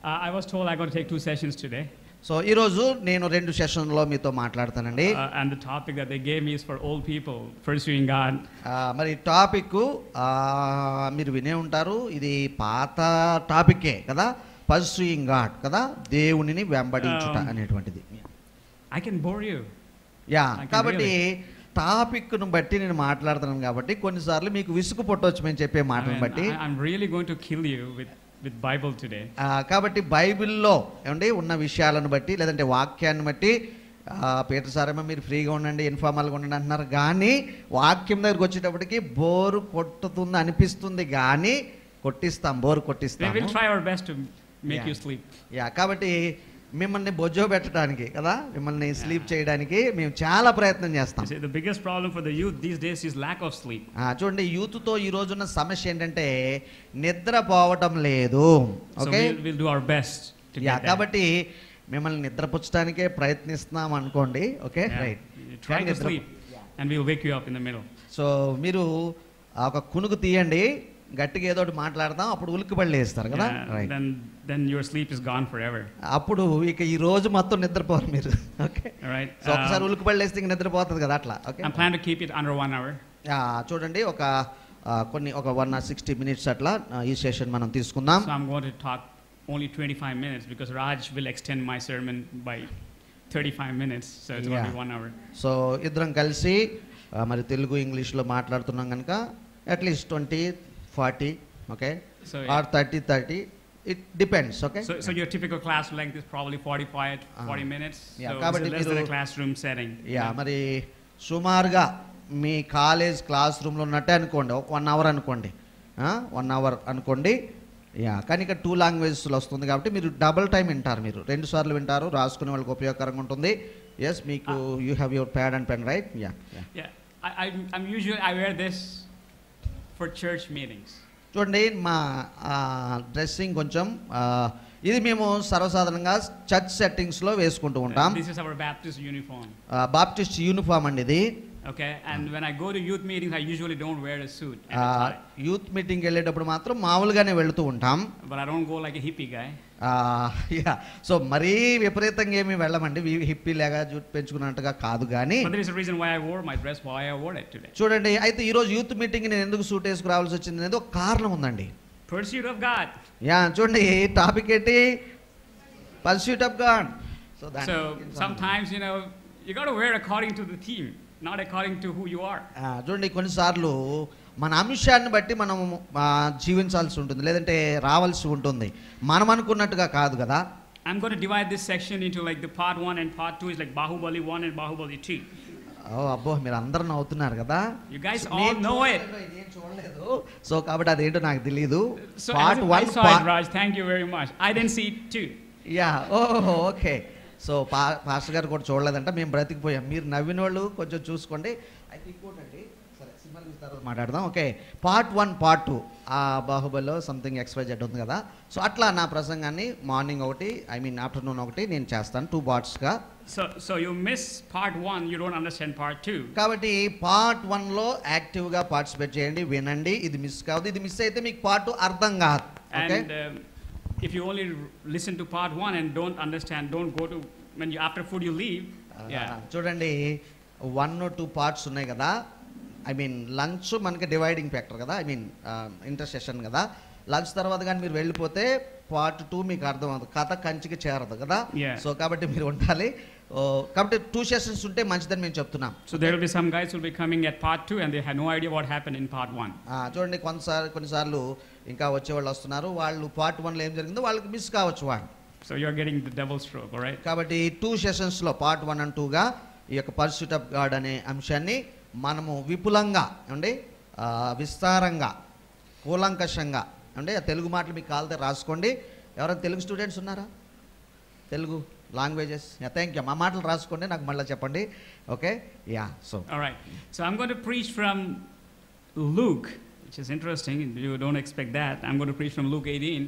I was told I got to take 2 sessions today. So ఈరోజు నేను 2 సెషన్లో మీతో మాట్లాడతానండి. And the topic that they gave me is for old people pursuing God. మరి topic మీరు వినే ఉంటారు, ఇది పాత టాపికే కదా, పర్సూయింగ్ గాడ్ కదా, దేవునిని వెంబడించుట అనేటువంటిది. I can bore you. Yeah, కాబట్టి టాపిక్ను బట్టి నేను మాట్లాడుతున్నాను కాబట్టి కొన్నిసార్లు మీకు విసుగు పుట్టవచ్చు మేము చెప్పే మాటలను బట్టి. I'm really going to kill you with Bible today. కాబట్టి బైబిల్లో ఏమండి ఉన్న విషయాలను బట్టి లేదంటే వాక్యాన్ని బట్టి పీటర్ సారేమో మీరు ఫ్రీగా ఉండండి, ఇన్ఫార్మల్గా ఉండండి అంటున్నారు, కానీ వాక్యం దగ్గరికి వచ్చేటప్పటికి బోరు కొట్టుతుంది అనిపిస్తుంది, కానీ కొట్టిస్తాం, బోరు కొట్టిస్తాం. We will try our best to make you sleep. Yeah, కాబట్టి మిమ్మల్ని బొజ్జో పెట్టడానికి కదా, మిమ్మల్ని స్లీప్ చేయడానికి మేము చాలా ప్రయత్నం చేస్తాం. The biggest problem for the youth these days is lack of sleep. చూడండి, యూత్తో ఈ రోజున్న సమస్య ఏంటంటే నిద్ర పోవటం లేదు. Okay, we'll do our best to get that. కాబట్టి మిమ్మల్ని నిద్రపుచ్చడానికే ప్రయత్నిస్తున్నాం అనుకోండి. Okay, right. Try to sleep and we'll wake you up in the middle. So మీరు ఒక కునుకు తీయండి, గట్టిగా ఏదో ఒకటి మాట్లాడదాం, అప్పుడు ఉలిక్కిపడి లేస్తారు కదా. Right, then your sleep is gone forever. అప్పుడు ఇక ఈ రోజు మొత్తం నిద్రపోరు మీరు. Okay, right. సో ఒకసారి ఉలిక్కిపడి లేస్తే ఇంక నిద్రపోతుంది కదా అట్లా. Okay, I plan to keep it under 1 hour. చూడండి, ఒక 160 minutes అట్లా ఈ సెషన్ మనం తీసుకుందాం. So I'm going to talk only 25 minutes because Raj will extend my sermon by 35 minutes, so it's going to be 1 hour. So ఇద్దరం కలిసి మరి తెలుగు ఇంగ్లీష్లో మాట్లాడుతున్నాం కనుక at least 20-40, okay, or 30-30, it depends. Okay, so your typical class length is probably 45-40 minutes. So కాబట్టి less than a classroom setting. మరి సుమారుగా మీ college class రూమ్లో ఉన్నట్టే అనుకోండి, ఒక 1 hour అనుకోండి, 1 hour అనుకోండి. కానీ ఇక్కడ 2 languagesలో వస్తుంది కాబట్టి మీరు డబుల్ టైం వింటారు, మీరు 2 సార్లు వింటారు, రాసుకునే వాళ్ళకి ఉపయోగకరంగా ఉంటుంది. ఎస్, మీకు you have your pad and pen, right? I'm usually I wear this for church meetings. చూడండి, మా డ్రెస్సింగ్ కొంచెం ఇది మేము సర్వసాధారణంగా చర్చ్ సెట్టింగ్స్లో వేసుకుంటూ ఉంటాం. This is our Baptist uniform. Baptist uniform అండి ఇది. Okay, and when I go to youth meetings I usually don't wear a suit. Youth meeting వెళ్ళేటప్పుడు మాత్రం మామూలుగానే వెళ్తూ ఉంటాం. But I don't go like a hippie guy. So మరీ విపరీతంగా ఏమి వెళ్ళమండి, హిప్పీ లాగా జుట్టు పెంచుకున్నట్టుగా కాదు, కానీ But there is a reason why I wore my dress, why I wore it today. చూడండి, అయితే ఈ రోజు యూత్ మీటింగ్ నేను ఎందుకు సూట్ వేసుకు రావాల్సి వచ్చింది అనేది ఒక కారణం ఉందండి. Pursuit of God. చూడండి, టాపిక్ ఏంటి? Pursuit of God. So sometimes you got to wear according to the theme, not according to who you are. చూడండి, కొన్నిసార్లు మన అంశాన్ని బట్టి మనం జీవించాల్సి ఉంటుంది, లేదంటే రావాల్సి ఉంటుంది, మనం అనుకున్నట్టుగా కాదు కదా. I'm going to divide this section into like the part 1 and part 2 is like Bahubali 1 and Bahubali 2. అబ్బో, మీరు అందరూ నవ్వుతున్నారు కదా. You guys all know it. నేను చూడలేదు, సో కాబట్టి అదేంటో నాకు తెలియదు. So part 1 Raj, thank you very much. I didn't see it too. Okay. So pastor గారు కూడా చూడలేదంట, మేము బ్రతికిపోయాం. మీరు నవ్విన వాళ్ళు కొంచెం చూసుకోండి. అయితే ఇంకోటండి, సరే సినిమా తర్వాత మాట్లాడదాం. ఓకే, పార్ట్ 1 పార్ట్ 2 బాహుబలిలో సంథింగ్ XYZ ఉంది కదా. సో అట్లా నా ప్రసంగాన్ని మార్నింగ్ ఒకటి, ఆఫ్టర్నూన్ ఒకటి నేను చేస్తాను, 2 partsగా. So you miss part 1, you don't understand part 2. కాబట్టి పార్ట్ 1లో యాక్టివ్గా పార్టిసిపేట్ చేయండి, వినండి. ఇది మిస్ కావద్దు, ఇది మిస్ అయితే మీకు పార్ట్ 2 అర్థం కాదు. Okay, if you only listen to part 1 and don't understand, don't go to when you after food you leave. చూడండి, 1-2 parts ఉన్నాయి కదా. లంచ్ మనకి డివైడింగ్ ఫ్యాక్టర్ కదా, ఇంటర్సెషన్ కదా. లంచ్ తర్వాత కానీ మీరు వెళ్ళిపోతే పార్ట్ 2 మీకు అర్థం అవుతుంది, కథ కంచికి చేరదు కదా. సో కాబట్టి మీరు ఉండాలి. కాబట్టి 2 sessions ఉంటే మంచిదని మేము చెప్తున్నాం. So there will be some guys who will be coming at part 2 and they had no idea what happened in part 1. చూడండి, కొన్నిసార్లు ఇంకా వచ్చేవాళ్ళు వస్తున్నారు, వాళ్ళు పార్ట్ 1లో ఏం జరిగిందో వాళ్ళకి మిస్ కావచ్చు వాళ్ళు. So you are getting the devil's stroke, all right? కాబట్టి 2 sessionsలో పార్ట్ 1 and 2గా ఈ యొక్క పర్స్యూట్ ఆఫ్ గాడ్ అనే అంశాన్ని మనము విపులంగా విస్తారంగా కూలంకషంగా తెలుగు మాటలు మీకు కావాలంటే రాసుకోండి. ఎవరైనా తెలుగు స్టూడెంట్స్ ఉన్నారా? తెలుగు లాంగ్వేజెస్? Thank you. మా మాటలు రాసుకోండి, నాకు మళ్ళీ చెప్పండి. Okay, so all right, so I'm going to preach from Luke, which is interesting. You don't expect that. I'm going to preach from Luke 18.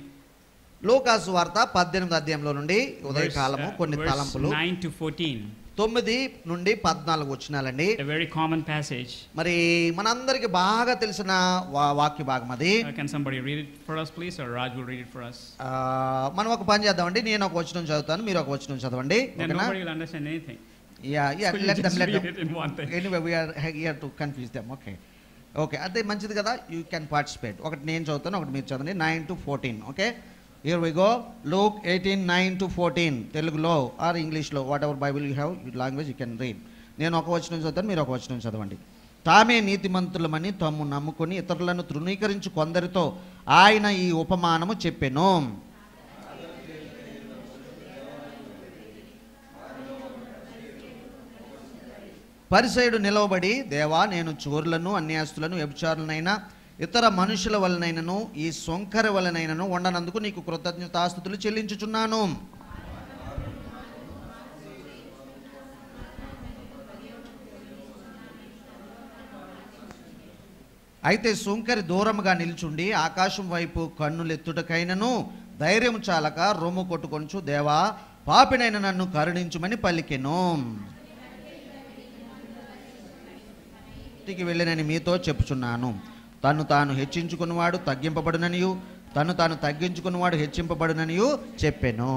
లూకా సువార్త 18వ అధ్యాయంలో నుండి ఉదయకాలము కొన్ని తలంపులు 9 to 14. 9 నుండి 14 వచనాలండి. A very common passage. మరి మనందరికి బాగా తెలిసిన వాక్య భాగం అది. Can somebody read it for us please, or Raj will read it for us? మనం ఒక పని చేద్దామండి, నేను ఒక వచనం చదువుతాను, మీరు ఒక వచనం చదవండి. Then nobody will understand anything. Yeah, so let them read it in one thing. Anyway, we are here to confuse them. Okay, అదే మంచిది కదా, you can participate. ఒకటి నేను చదువుతాను, ఒకటి మీరు చదవండి. 9 to 14. Okay, here we go. Luke 18, 9 to 14. తెలుగులో ఆర్ ఇంగ్లీష్లో, what ever Bible you have, language you can read. నేను ఒక వచనం చదువుతాను, మీరు ఒక వచనం చదవండి. తామే నీతిమంతులమని తాము నమ్ముకొని ఇతరులను తృణీకరించు కొందరితో ఆయన ఈ ఉపమానము చెప్పెను. పరిసయుడు నిలవబడి, దేవా, నేను చోరులను, అన్యాస్తులను, వ్యభిచారులనైనా ఇతర మనుషుల వలనైనను ఈ సొంకర వలనైనను ఉండనందుకు నీకు కృతజ్ఞతాస్తుతులు చెల్లించుచున్నాను. అయితే సొంకరి దూరముగా నిల్చుండి ఆకాశం వైపు కన్నులెత్తుటకైనను ధైర్యం చాలక రొమ్ము కొట్టుకొంచు, దేవా, పాపినైన నన్ను కరుణించుమని పలికెను. వెళ్ళనని మీతో చెప్పుచున్నాను, తను తాను హెచ్చించుకున్నవాడు తగ్గింపబడుననియు తను తాను తగ్గించుకున్నవాడు హెచ్చింపబడుననియు చెప్పెను.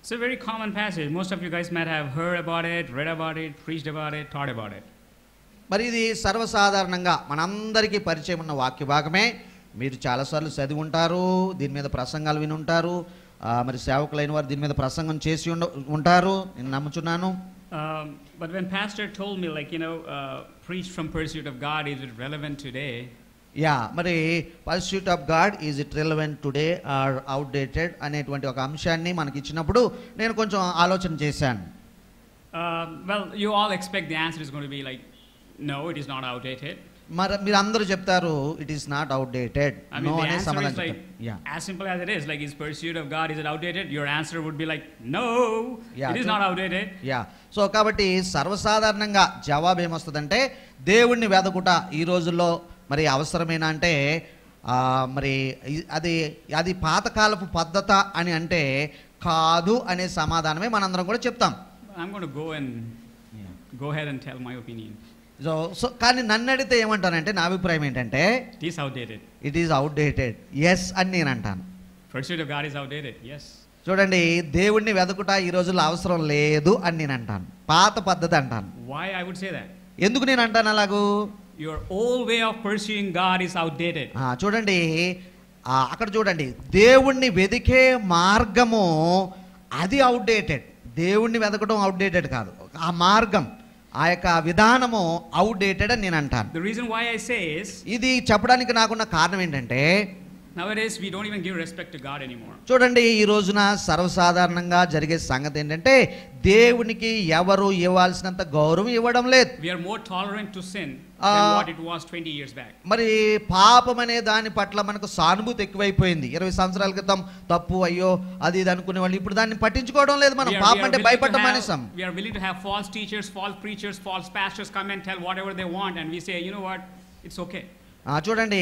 It's a very common passage. Most of you guys might have heard about it, read about it, preached about it, taught about it. మరి ఇది సర్వసాధారణంగా మనందరికీ పరిచయం ఉన్న వాక్య భాగమే. మీరు చాలాసార్లు చదివి ఉంటారు, దీని మీద ప్రసంగాలు విని ఉంటారు, మరి సేవకులైన వారు దీని మీద ప్రసంగం చేసి ఉంటారు, నేను నమ్ముచున్నాను. But when pastor told me, like, preach from pursuit of God, is it relevant today? Yeah, మరి pursuit of God, is it relevant today or outdated అనేటువంటి ఒక అంశాన్ని మనకి ఇచ్చినప్పుడు నేను కొంచెం ఆలోచన చేశాను. Well, you all expect the answer is going to be like, no, it is not outdated. మరి మీరు అందరూ చెప్తారు, it is not outdated. No అనే సమాధానం చెప్తారు. As simple as it is, like, is pursuit of God, is it outdated? Your answer would be like, no, it is not outdated. So కాబట్టి సర్వసాధారణంగా జవాబు ఏమొస్తుందంటే, దేవుణ్ణి వెదకుట ఈ రోజుల్లో మరి అవసరమేనా అంటే, మరి అది పాతకాలపు పద్ధత అని అంటే కాదు అనే సమాధానమే మనందరం కూడా చెప్తాం. I'm going to go ahead and tell my opinion. So కానీ నన్ను అడిగితే ఏమంటానంటే, నా అభిప్రాయం ఏంటంటే, ఇట్ ఈస్ అవుట్డేటెడ్. ఎస్ అని నేను అంటాను. Pursuit of God is outdated. Yes. చూడండి, దేవుణ్ణి వెదకుట ఈ రోజుల్లో అవసరం లేదు అని నేను అంటాను, పాత పద్ధతి అంటాను. Why I would say that? ఎందుకు నేను అంటాను అలాగూ? Your old way of pursuing God is outdated. చూడండి, అక్కడ చూడండి, దేవుణ్ణి వెదికే మార్గము అది అవుట్డేటెడ్. దేవుణ్ణి వెదకడం అవుట్డేటెడ్ కాదు, ఆ మార్గం, ఆ యొక్క విధానము అవుట్డేటెడ్ అని నేను అంటాను. The reason why I say is, ఇది చెప్పడానికి నాకున్న కారణం ఏంటంటే, nowadays we don't even give respect to God anymore. చూడండి, ఈ రోజున సర్వసాధారణంగా జరిగే సంగతి ఏంటంటే, దేవునికి ఎవరు ఇవ్వాల్సినంత గౌరవం ఇవ్వడం లేదు. We are more tolerant to sin than what it was 20 years back. మరి పాపం అనే దాని పట్ల మనకు సానుభూతి ఎక్కువైపోయింది. 20 సంవత్సరాల క్రితం తప్పు, అయ్యో అది ఇది అనుకునే వాళ్ళు ఇప్పుడు దాన్ని పట్టించుకోవడం లేదు. మనం పాపం అంటే భయపడడం మానేసాం. We are willing to have false teachers, false preachers, false pastors come and tell whatever they want, and we say, you know what, it's okay. చూడండి,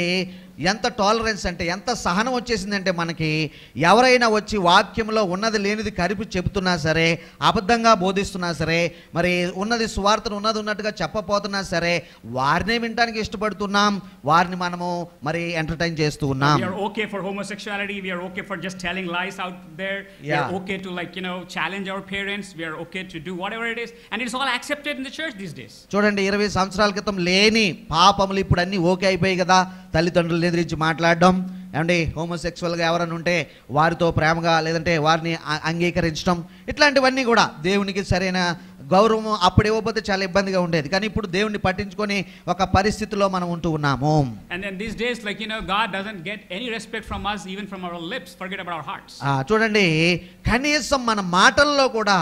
ఎంత టాలరెన్స్ అంటే, ఎంత సహనం వచ్చేసిందంటే మనకి, ఎవరైనా వచ్చి వాక్యంలో ఉన్నది లేనిది కరిపి చెబుతున్నా సరే, అబద్ధంగా బోధిస్తున్నా సరే, మరి ఉన్నది సువార్తను ఉన్నట్టుగా చెప్పపోతున్నా సరే, వారినే వినడానికి ఇష్టపడుతున్నాం, వారిని మనము మరి ఎంటర్టైన్ చేస్తూ ఉన్నాం. We are okay for homosexuality, we are okay for just telling lies out there, we are okay to, like, challenge our parents, we are okay to do whatever it is, and it's all accepted in the church these days. చూడండి, 20 సంవత్సరాల క్రితం లేని పాపములు ఇప్పుడు అన్ని okay అయిపోయి కదా. తల్లిదండ్రులు ఎదిరించి మాట్లాడడం, ఏమంటే హోమోసెక్సువల్గా ఎవరైనా ఉంటే వారితో ప్రేమగా, లేదంటే వారిని అంగీకరించడం, ఇట్లాంటివన్నీ కూడా దేవునికి సరైన గౌరవం అప్పుడు ఇవ్వకపోతే చాలా ఇబ్బందిగా ఉండేది. కానీ ఇప్పుడు దేవుణ్ణి పట్టించుకొని ఒక పరిస్థితిలో మనం ఉంటూ ఉన్నాము. And then these days, like, God doesn't get any respect from us, even from our lips, forget about our hearts. చూడండి, కనీసం మన మాటల్లో కూడా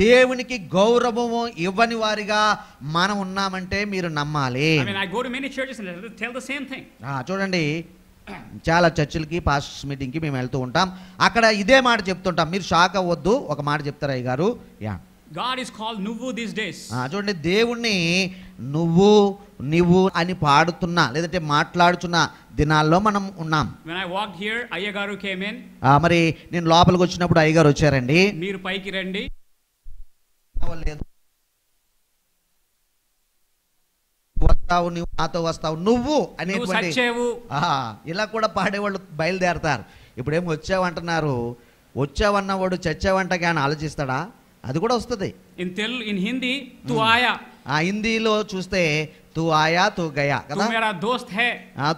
దేవునికి గౌరవము ఇవ్వని వారిగా మనం ఉన్నామంటే మీరు నమ్మాలి. I mean, I go to many churches and they tell the same thing. చూడండి, చాలా చర్చిలకి, పాస్టర్స్ మీటింగ్కి మేము వెళ్తూ ఉంటాం, అక్కడ ఇదే మాట చెప్తుంటాం. మీరు షాక్ అవ్వద్దు, ఒక మాట చెప్తారు అయ్య గారు. God is called Nuvu these days. చూడండి, దేవుణ్ణి నువ్వు అని పాడుతున్నా లేదంటే మాట్లాడుతున్న దినాల్లో మనం ఉన్నాం. When I walked here, అయ్యగారు came in. మరి నేను లోపలికి వచ్చినప్పుడు అయ్యగారు వచ్చారండి. మీరు పైకి రండి, లేదు, వస్తావు నువ్వు నాతో వస్తావు నువ్వు అనేటువంటి ఇలా కూడా పాడేవాళ్ళు బయలుదేరతారు. ఇప్పుడేమో వచ్చావంటున్నారు, వచ్చావన్నవాడు చచ్చావంట కానీ ఆలోచిస్తాడా? అది కూడా వస్తుంది. ఇన్ హిందీ తు ఆయా, హిందీలో చూస్తే తు ఆయా తు గయా కదా, తు మేరా దోస్త్ హై,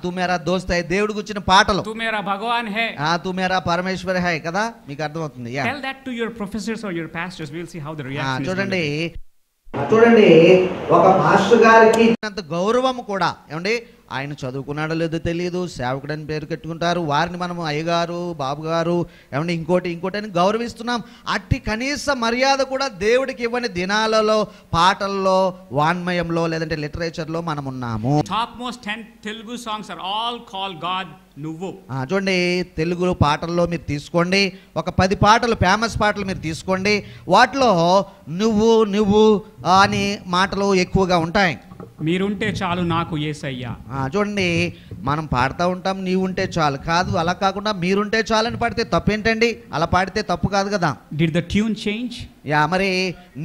తు మేరా దోస్త్ హై దేవుడి గురించిన పాటలు, తు మేరా భగవాన్ హై, తు మేరా పరమేశ్వర్ హై కదా, మీకు అర్థమవుతుంది. Tell that to your professors or your pastors, we will see how the reaction. చూడండి ఒక మాస్టర్ గారికి అంత గౌరవం కూడా, ఏమండి ఆయన చదువుకున్నాడో లేదో తెలియదు, సేవకుడని పేరు కట్టుకుంటారు, వారిని మనం అయ్యగారు బాబు గారు ఏమంటే ఇంకోటి అని గౌరవిస్తున్నాం. అట్టి కనీస మర్యాద కూడా దేవుడికి ఇవ్వని దినాలలో పాటల్లో వాన్మయంలో లేదంటే లిటరేచర్లో మనం ఉన్నాము. Top most 10 Telugu songs or all call god నువ్వు. చూడండి తెలుగు పాటల్లో మీరు తీసుకోండి, ఒక 10 పాటలు ఫేమస్ పాటలు మీరు తీసుకోండి, వాటిలో నువ్వు నువ్వు అని మాటలు ఎక్కువగా ఉంటాయి. మీరుంటే చాలు నాకు యేసయ్యా. చూడండి మనం పాడుతూ ఉంటాం నీవుంటే చాలు, కాదు అలా కాకుండా మీరుంటే చాలు అని పాడితే తప్పేంటండి? అలా పాడితే తప్పు కాదు కదా. Did the tune change? మరి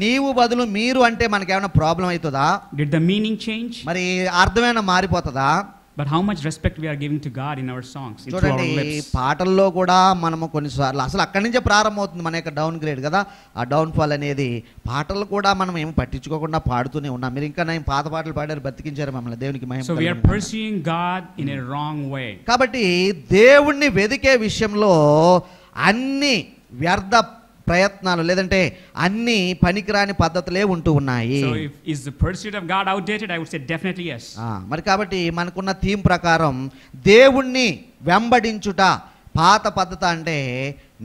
నీవు బదులు మీరు అంటే మనకేమైనా ప్రాబ్లం అవుతుందా? Did the meaning change? మరి అర్థమైనా మారిపోతుందా? But how much respect we are giving to God in our songs, in our lips. పాటల్లో కూడా మనము కొన్నిసార్లు అసలు అక్కడి నుంచే ప్రారంభమవుతుంది మన యొక్క డౌన్ గ్రేడ్ కదా, ఆ డౌన్ ఫాల్ అనేది. పాటలు కూడా మనం ఏమి పట్టించుకోకుండా పాడుతూనే ఉన్నాం. మీరు ఇంకా నేను పాత పాటలు పాడారు, బతికించారు మమ్మల్ని, దేవునికి మహిమ. So we are pursuing God in a wrong way. కాబట్టి దేవుణ్ణి వెదికే విషయంలో అన్ని వ్యర్థ ప్రయత్నాలు లేదంటే అన్ని పనికిరాని పద్ధతులే ఉంటూ ఉన్నాయి. So if is the pursuit of God outdated? I would say definitely yes. మరి కాబట్టి మనకున్న థీమ్ ప్రకారం దేవుణ్ణి వెంబడించుట పాత పద్ధతి అంటే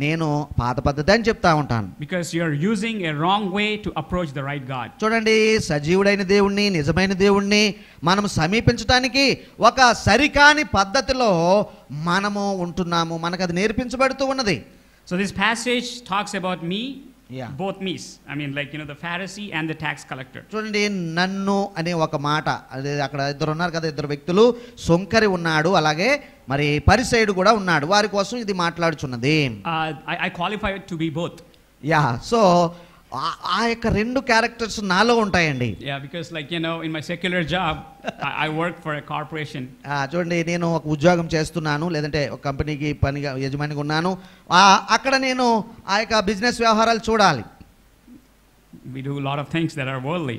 నేను పాత పద్ధతి అని చెప్తా ఉంటాను. Because you are using a wrong way to approach the right God. చూడండి సజీవుడైన దేవుణ్ణి నిజమైన దేవుణ్ణి మనం సమీపించడానికి ఒక సరికాని పద్ధతిలో మనము ఉంటున్నాము, మనకు అది నేర్పించబడుతూ ఉన్నది. So this passage talks about me, both me's. I mean like the Pharisee and the tax collector. చూడండి నన్ను అనే ఒక మాట, అదే అక్కడ ఇద్దరు ఉన్నారు కదా, ఇద్దరు వ్యక్తులు, సొంకరి ఉన్నాడు అలాగే మరి పరిసయ్యుడు కూడా ఉన్నాడు, వారి కోసం ఇది మాట్లాడుచున్నది. I qualify it to be both. So ఆ యొక్క రెండు క్యారెక్టర్స్ నాలో ఉంటాయండి. Because like in my secular job I work for a corporation. చూడండి నేను ఒక ఉద్యోగం చేస్తున్నాను లేదంటే ఒక కంపెనీకి పనిగా యజమానిగా ఉన్నాను, అక్కడ నేను ఆ యొక్క బిజినెస్ వ్యవహారాలు చూడాలి. We do a lot of things that are worldly.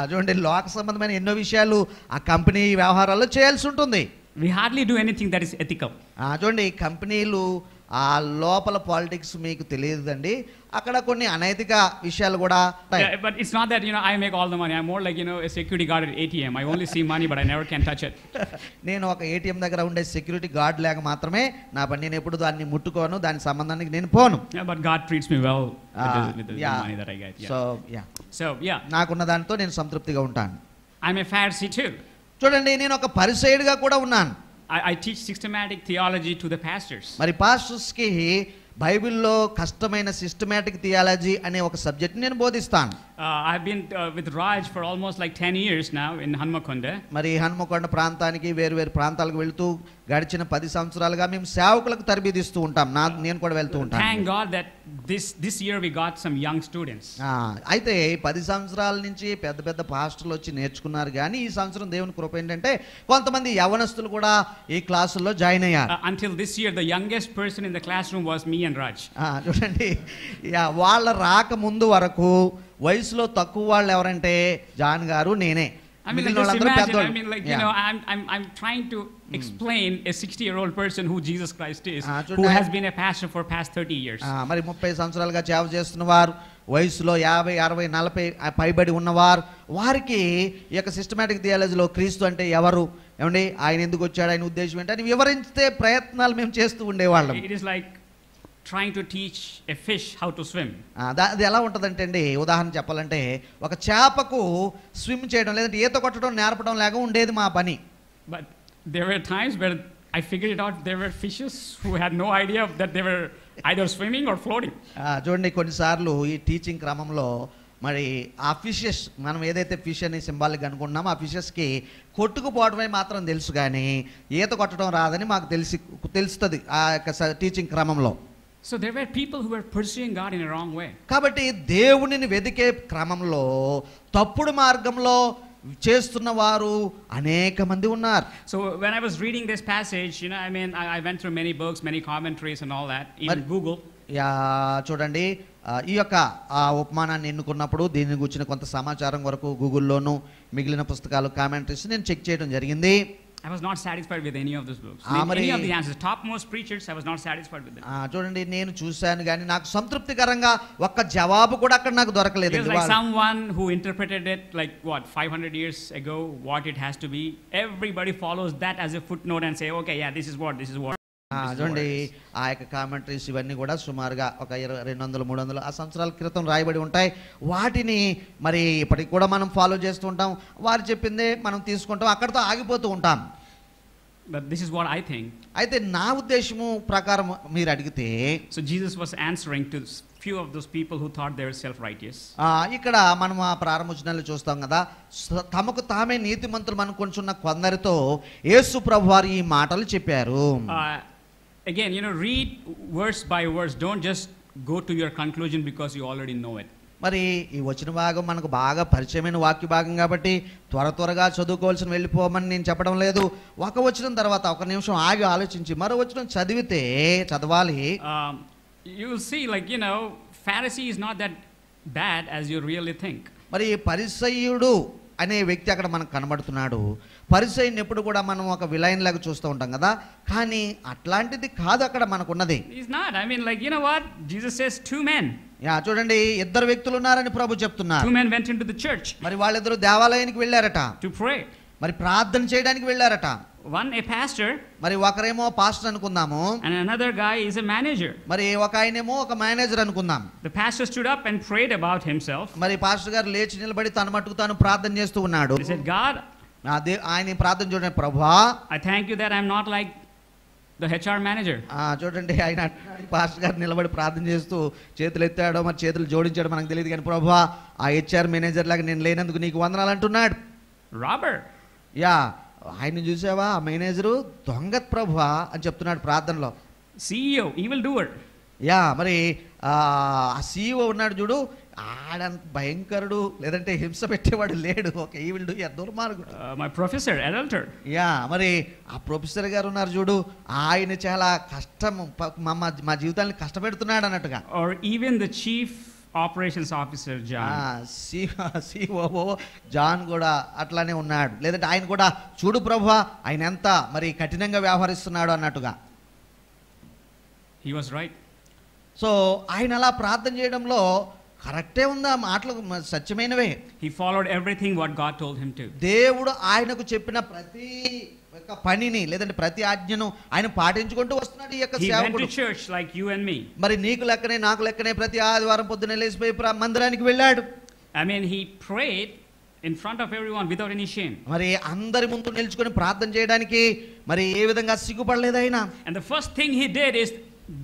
చూడండి లోక సంబంధమైన ఎన్నో విషయాలు ఆ కంపెనీ వ్యవహారాల్లో చేయాల్సి ఉంటుంది. We hardly do anything that is ethical. చూడండి కంపెనీలు ఆ లోపల పాలిటిక్స్ మీకు తెలియదండి, అక్కడ కొన్ని అనైతిక విషయాలు కూడా. But it's not that I make all the money. I'm more like a security guard at ATM. I only see money but I never can touch it. నేను ఒక ATM దగ్గర ఉండే సెక్యూరిటీ గార్డ్ లాగా మాత్రమే నా పని, నేను ఎప్పుడు దాన్ని ముట్టుకోను, దాని సంబంధానికి నేను పోను. But God treats me well with the money that I get. So నాకున్న దానితో నేను సంతృప్తిగా ఉంటాను. I'm a Pharisee too. చూడండి నేను ఒక పరిసయ్యుడిగా కూడా ఉన్నాను. I teach systematic theology to the pastors. మరి పాస్టర్స్ కి బైబిల్లో కష్టమైన సిస్టమాటిక్ థియాలజీ అనే ఒక సబ్జెక్ట్ నేను బోధిస్తాను. I've been with Raj for almost like 10 years now in Hanmakonda. మరి హన్మకొండ ప్రాంతానికి వేరు ప్రాంతాలకు వెళ్తూ గడిచిన 10 సంవత్సరాలుగా మేము సేవకులకు తరబిదిస్తూ ఉంటాం. నేను కూడా వెళ్తూ ఉంటాను. Thank God that this year we got some young students. అయితే 10 సంవత్సరాల నుంచి పెద్ద పాస్టర్లు వచ్చి నేర్చుకున్నారు, కానీ ఈ సంవత్సరం దేవుని కృప ఏంటంటే కొంతమంది యవనస్తులు కూడా ఈ క్లాసుల్లో జాయిన్ అయ్యారు. Until this year the youngest person in the classroom was me and Raj. చూడండి వాళ్ళ రాక ముందు వరకు వయసులో తక్కువ వాళ్ళు ఎవరంటే జాన్ గారు నేనే. I mean, just imagine, I'm trying to explain a 60-year-old person who Jesus Christ is, who has been a pastor for past 30 years. మరి 30 సంవత్సరాలుగా సేవ చేస్తున్న వారు, వయసులో 50, 60, 40 పైబడి ఉన్నవారు, వారికి ఈ యొక్క సిస్టమాటిక్ థియాలజీలో క్రీస్తు అంటే ఎవరు, ఏమండి ఆయన ఎందుకు వచ్చాడు, ఆయన ఉద్దేశం ఏంటి అని వివరించే ప్రయత్నాలు మేము చేస్తూ ఉండేవాళ్ళం. It is like trying to teach a fish how to swim. అది ఎలా ఉంటుందంటే అండి, ఉదాహరణ చెప్పాలంటే ఒక చేపకు స్విమ్ చేయడం లేదంటే ఈత కొట్టడం నేర్పడం లాగా ఉండేది మా పని. But there were times where I figured it out, there were fishes who had no idea that they were either swimming or floating. చూడండి కొన్నిసార్లు ఈ టీచింగ్ క్రమంలో మరి ఆ ఫిషెస్, మనం ఏదైతే ఫిష్ అని సింబాలిక్ అనుకుంటున్నామో ఆ ఫిషెస్కి కొట్టుకుపోవడమే మాత్రం తెలుసు, కానీ ఈత కొట్టడం రాదని మాకు తెలుస్తుంది ఆ యొక్క టీచింగ్ క్రమంలో. So there were people who were pursuing God in a wrong way. కాబట్టి దేవునిని వెదికే క్రమంలో తప్పుడు మార్గంలో చేస్తున్న వారు అనేక మంది ఉన్నారు. So when I was reading this passage, I mean, I went through many books, many commentaries and all that, even Google. చూడండి, ఈ యొక్క ఉపమానాన్ని ఎన్నుకున్నప్పుడు దీని గురించిన కొంత సమాచారం వరకు గూగుల్లోను మిగిలిన పుస్తకాలు కామెంటరీస్ నేను చెక్ చేయడం జరిగింది. I was not satisfied with any of those books. Any of the answers, topmost preachers, I was not satisfied with them. చూడండి, నేను చూశాను కానీ నాకు సంతృప్తికరంగా ఒక్క జవాబు కూడా అక్కడ నాకు దొరకలేదు. It was like someone who interpreted it like what 500 years ago, what it has to be. Everybody follows that as a footnote and say, okay, yeah, this is what. చూడండి, ఆ యొక్క కామెంటరీస్ ఇవన్నీ కూడా సుమారుగా ఒక 200-300 ఆ సంవత్సరాల క్రితం రాయబడి ఉంటాయి. వాటిని మరి ఇప్పటికి కూడా మనం ఫాలో చేస్తూ ఉంటాం. వారు చెప్పిందే మనం తీసుకుంటాం, అక్కడితో ఆగిపోతూ ఉంటాం. But this is what I think. అయితే నా ఉద్దేశము ప్రకారం మీరు అడిగితే, so Jesus was answering to few of those people who thought they were self-righteous. ఇక్కడ మనం ఆ ప్రారంభోచనాలు చూస్తాం కదా, తమకు తామే నీతిమంతులు అనుకుంటున్న కొందరితో యేసు ప్రభువారు ఈ మాటలు చెప్పారు. Again, read verse by verse. Don't just go to your conclusion because you already know it. మరి ఈ వచన భాగం మనకు బాగా పరిచయమైన వాక్య భాగం కాబట్టి త్వరగా చదువుకోవాల్సిన వెళ్ళిపోమని నేను చెప్పడం లేదు. ఒక వచనం తర్వాత ఒక నిమిషం ఆగి ఆలోచించి మరో వచనం చదవాలి. You will see, Pharisee is not that bad as you really think. మరి పరిసయ్యుడు అనే వ్యక్తి అక్కడ మనకు కనబడుతున్నాడు. పరిసయ్యుని ఎప్పుడు కూడా మనం ఒక విలన్ లాగా చూస్తూ ఉంటాం కదా, కానీ అట్లాంటిది కాదు అక్కడ మనకున్నది. He's not. I mean, what? Jesus says 2 men. చూడండి, 2 వ్యక్తులు ఉన్నారని ప్రభు చెప్తున్నారు. 2 men went into the church. మరి వాళ్ళిద్దరూ దేవాలయానికి వెళ్ళారట. To pray. మరి ప్రార్థన చేయడానికి వెళ్ళారట. One a pastor. మరి ఒకరేమో పాస్టర్ అనుకుందాము. And another guy is a manager. మరి ఒక ఆయనేమో ఒక మేనేజర్ అనుకుందాం. The pastor stood up and prayed about himself. మరి పాస్టర్ గారు లేచి నిలబడి తన మట్టుకు తాను ప్రార్థన చేస్తూ ఉన్నాడు. He said, God, ఆయన ప్రార్థన చూడండి, ప్రభువా, I thank you that I'm not like the HR manager. చూడండి, ఆయన పాస్టర్ గారు నిలబడి ప్రార్థన చేస్తూ చేతులు ఎత్తాడో మరి చేతులు జోడించాడో మనకు తెలియదు కానీ, ప్రభువా, ఆ HR మేనేజర్ లాగా నేను లేనందుకు నీకు వందనాలు అంటున్నాడు. Robber. ఆయన చూసావా, ఆ మేనేజరు దొంగ ప్రభువా అని చెప్తున్నాడు ప్రార్థనలో. CEO, evil doer. మరి ఆ CEO ఉన్నాడు చూడు, ఆడంత భయంకరుడు లేదంటే హింస పెట్టేవాడు లేడు, ఒక ఈవిల్ డూయర్, దుర్మార్గుడు. My professor, adulterer. మరి ఆ ప్రొఫెసర్ గారు ఉన్నారు చూడు, ఆయన చాలా కష్టం, మా జీవితాన్ని కష్టపెడుతున్నాడు అన్నట్టుగా. Or even the chief operations officer John. COO John కూడా అట్లానే ఉన్నాడు. లేదంటే ఆయన కూడా చూడు ప్రభువా, ఆయన ఎంత మరి కఠినంగా వ్యవహరిస్తున్నాడు అన్నట్టుగా. He was right. సో ఆయన అలా ప్రార్థన చేయడంలో కరెక్టే ఉందా, మాటలు సత్యమైనవే. He followed everything what God told him to. దేవుడు ఆయనకు చెప్పిన ప్రతి పనిని లేదంటే ప్రతి ఆజ్ఞను ఆయన పాటించుకుంటూ వస్తున్నాడు ఈ యొక్క సేవకుడు. He went to church like you and me. మరి నీకు లెక్కనే నాకు లెక్కనే ప్రతి ఆదివారం పొద్దున్నే లేచిపోయి మందిరానికి వెళ్ళాడు. I mean, he prayed in front of everyone without any shame. మరి అందరి ముందు నిల్చుకొని ప్రార్థన చేయడానికి మరి ఏ విధంగా సిగ్గుపడలేదు ఆయన. And the first thing he did is,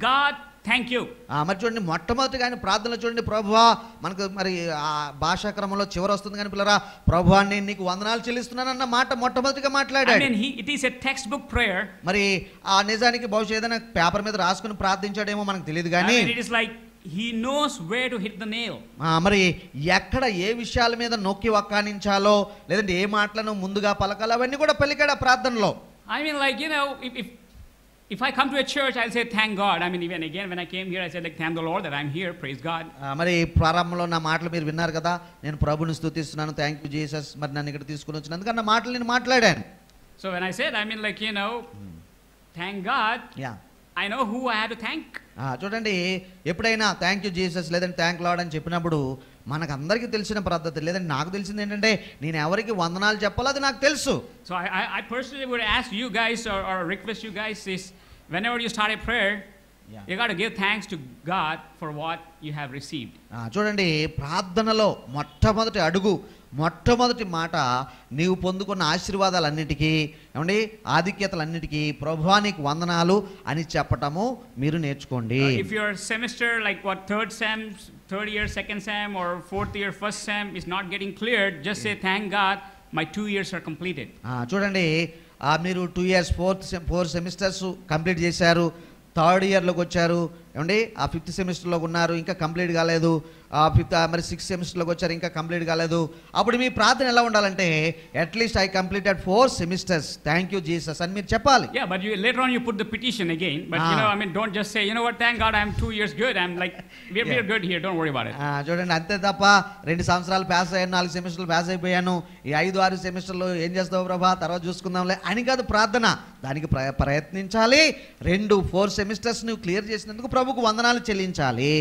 God, thank you. మరి చూడండి, మొట్టమొదటిగా ఆయన ప్రార్థనలో చూడండి, ప్రభువా, మనకు మరి ఆ భాషా క్రమంలో చివరి వస్తుంది కానీ పిల్లరా, ప్రభువా నేను నీకు వందనాలు చెల్లిస్తున్నాను అన్న మాట మొట్టమొదటిగా మాట్లాడాడు. I mean, it is a textbook prayer. మరి ఆ నిజానికి బహుశా ఏదైనా పేపర్ మీద రాసుకుని ప్రార్థించాడేమో మనకు తెలియదు కానీ, it is like he knows where to hit the nail. మరి ఎక్కడ ఏ విషయాల మీద నొక్కి వక్కానించాలో లేదంటే ఏ మాటలను ముందుగా పలకాలో అవన్నీ కూడా పలికాడు ఆ ప్రార్థనలో. I mean, if I come to a church, I'll say thank God. I mean, even again when I came here, I said thank the Lord that I'm here. Praise God. మరి ప్రారంభంలో నా మాటలు మీరు విన్నారు కదా, నేను ప్రభుని స్తుతిస్తున్నాను, థ్యాంక్ యూ జీసస్, మరి నన్ను ఇక్కడ తీసుకుని వచ్చినందుకు అన్న మాటలు నేను మాట్లాడాను. So when I said, I mean, thank God, I know who I had to thank. చూడండి, ఎప్పుడైనా థ్యాంక్ యూ జీసస్ లేదంటే థ్యాంక్ లార్డ్ అని చెప్పినప్పుడు మనకు అందరికీ తెలిసిన పద్ధతి, లేదంటే నాకు తెలిసింది ఏంటంటే నేను ఎవరికి వందనాలు చెప్పాలో అది నాకు తెలుసు. So I personally would ask you guys or request you guys is, whenever you start a prayer, you got to give thanks to God for what you have received. చూడండి, ప్రార్థనలో మొట్టమొదటి మాట నీవు పొందుకున్న ఆశీర్వాదాలన్నిటికీ ఏమండి ఆధిక్యతలన్నిటికీ ప్రభువా నీకు వందనాలు అని చెప్పటము మీరు నేర్చుకోండి. If your semester like what third year second sem or fourth year first sem is not getting cleared, just say thank God my 2 years are completed. చూడండి, మీరు 2 years 4 సెమిస్టర్స్ కంప్లీట్ చేశారు, థర్డ్ ఇయర్లోకి వచ్చారు, ఏమండి ఆ 5th సెమిస్టర్లో ఉన్నారు, ఇంకా complete కాలేదు, మరి 6th సెమిస్టర్లోకి వచ్చారు, ఇంకా కంప్లీట్ కాలేదు. అప్పుడు మీ ప్రార్థన ఎలా ఉండాలంటే at least I completed 4 semesters, thank you Jesus అని మీరు చెప్పాలి. Yeah, but later on you put the petition again, but don't just say, what, thank God I'm 2 years good, I'm like we're good here, don't worry about it. చూడండి, అంతే తప్ప 2 సంవత్సరాలు pass అయ్యాను, 4 సెమిస్టర్లు pass అయిపోయాను, ఈ 5-6 సెమిస్టర్లు ఏం చేస్తావు ప్రభా, తర్వాత చూసుకుందాంలే అని కాదు ప్రార్థన. దానికి ప్రయత్నించాలి. 4 సెమిస్టర్స్ నువ్వు క్లియర్ చేసినందుకు ప్రభుకు వందనాలు చెల్లించాలి.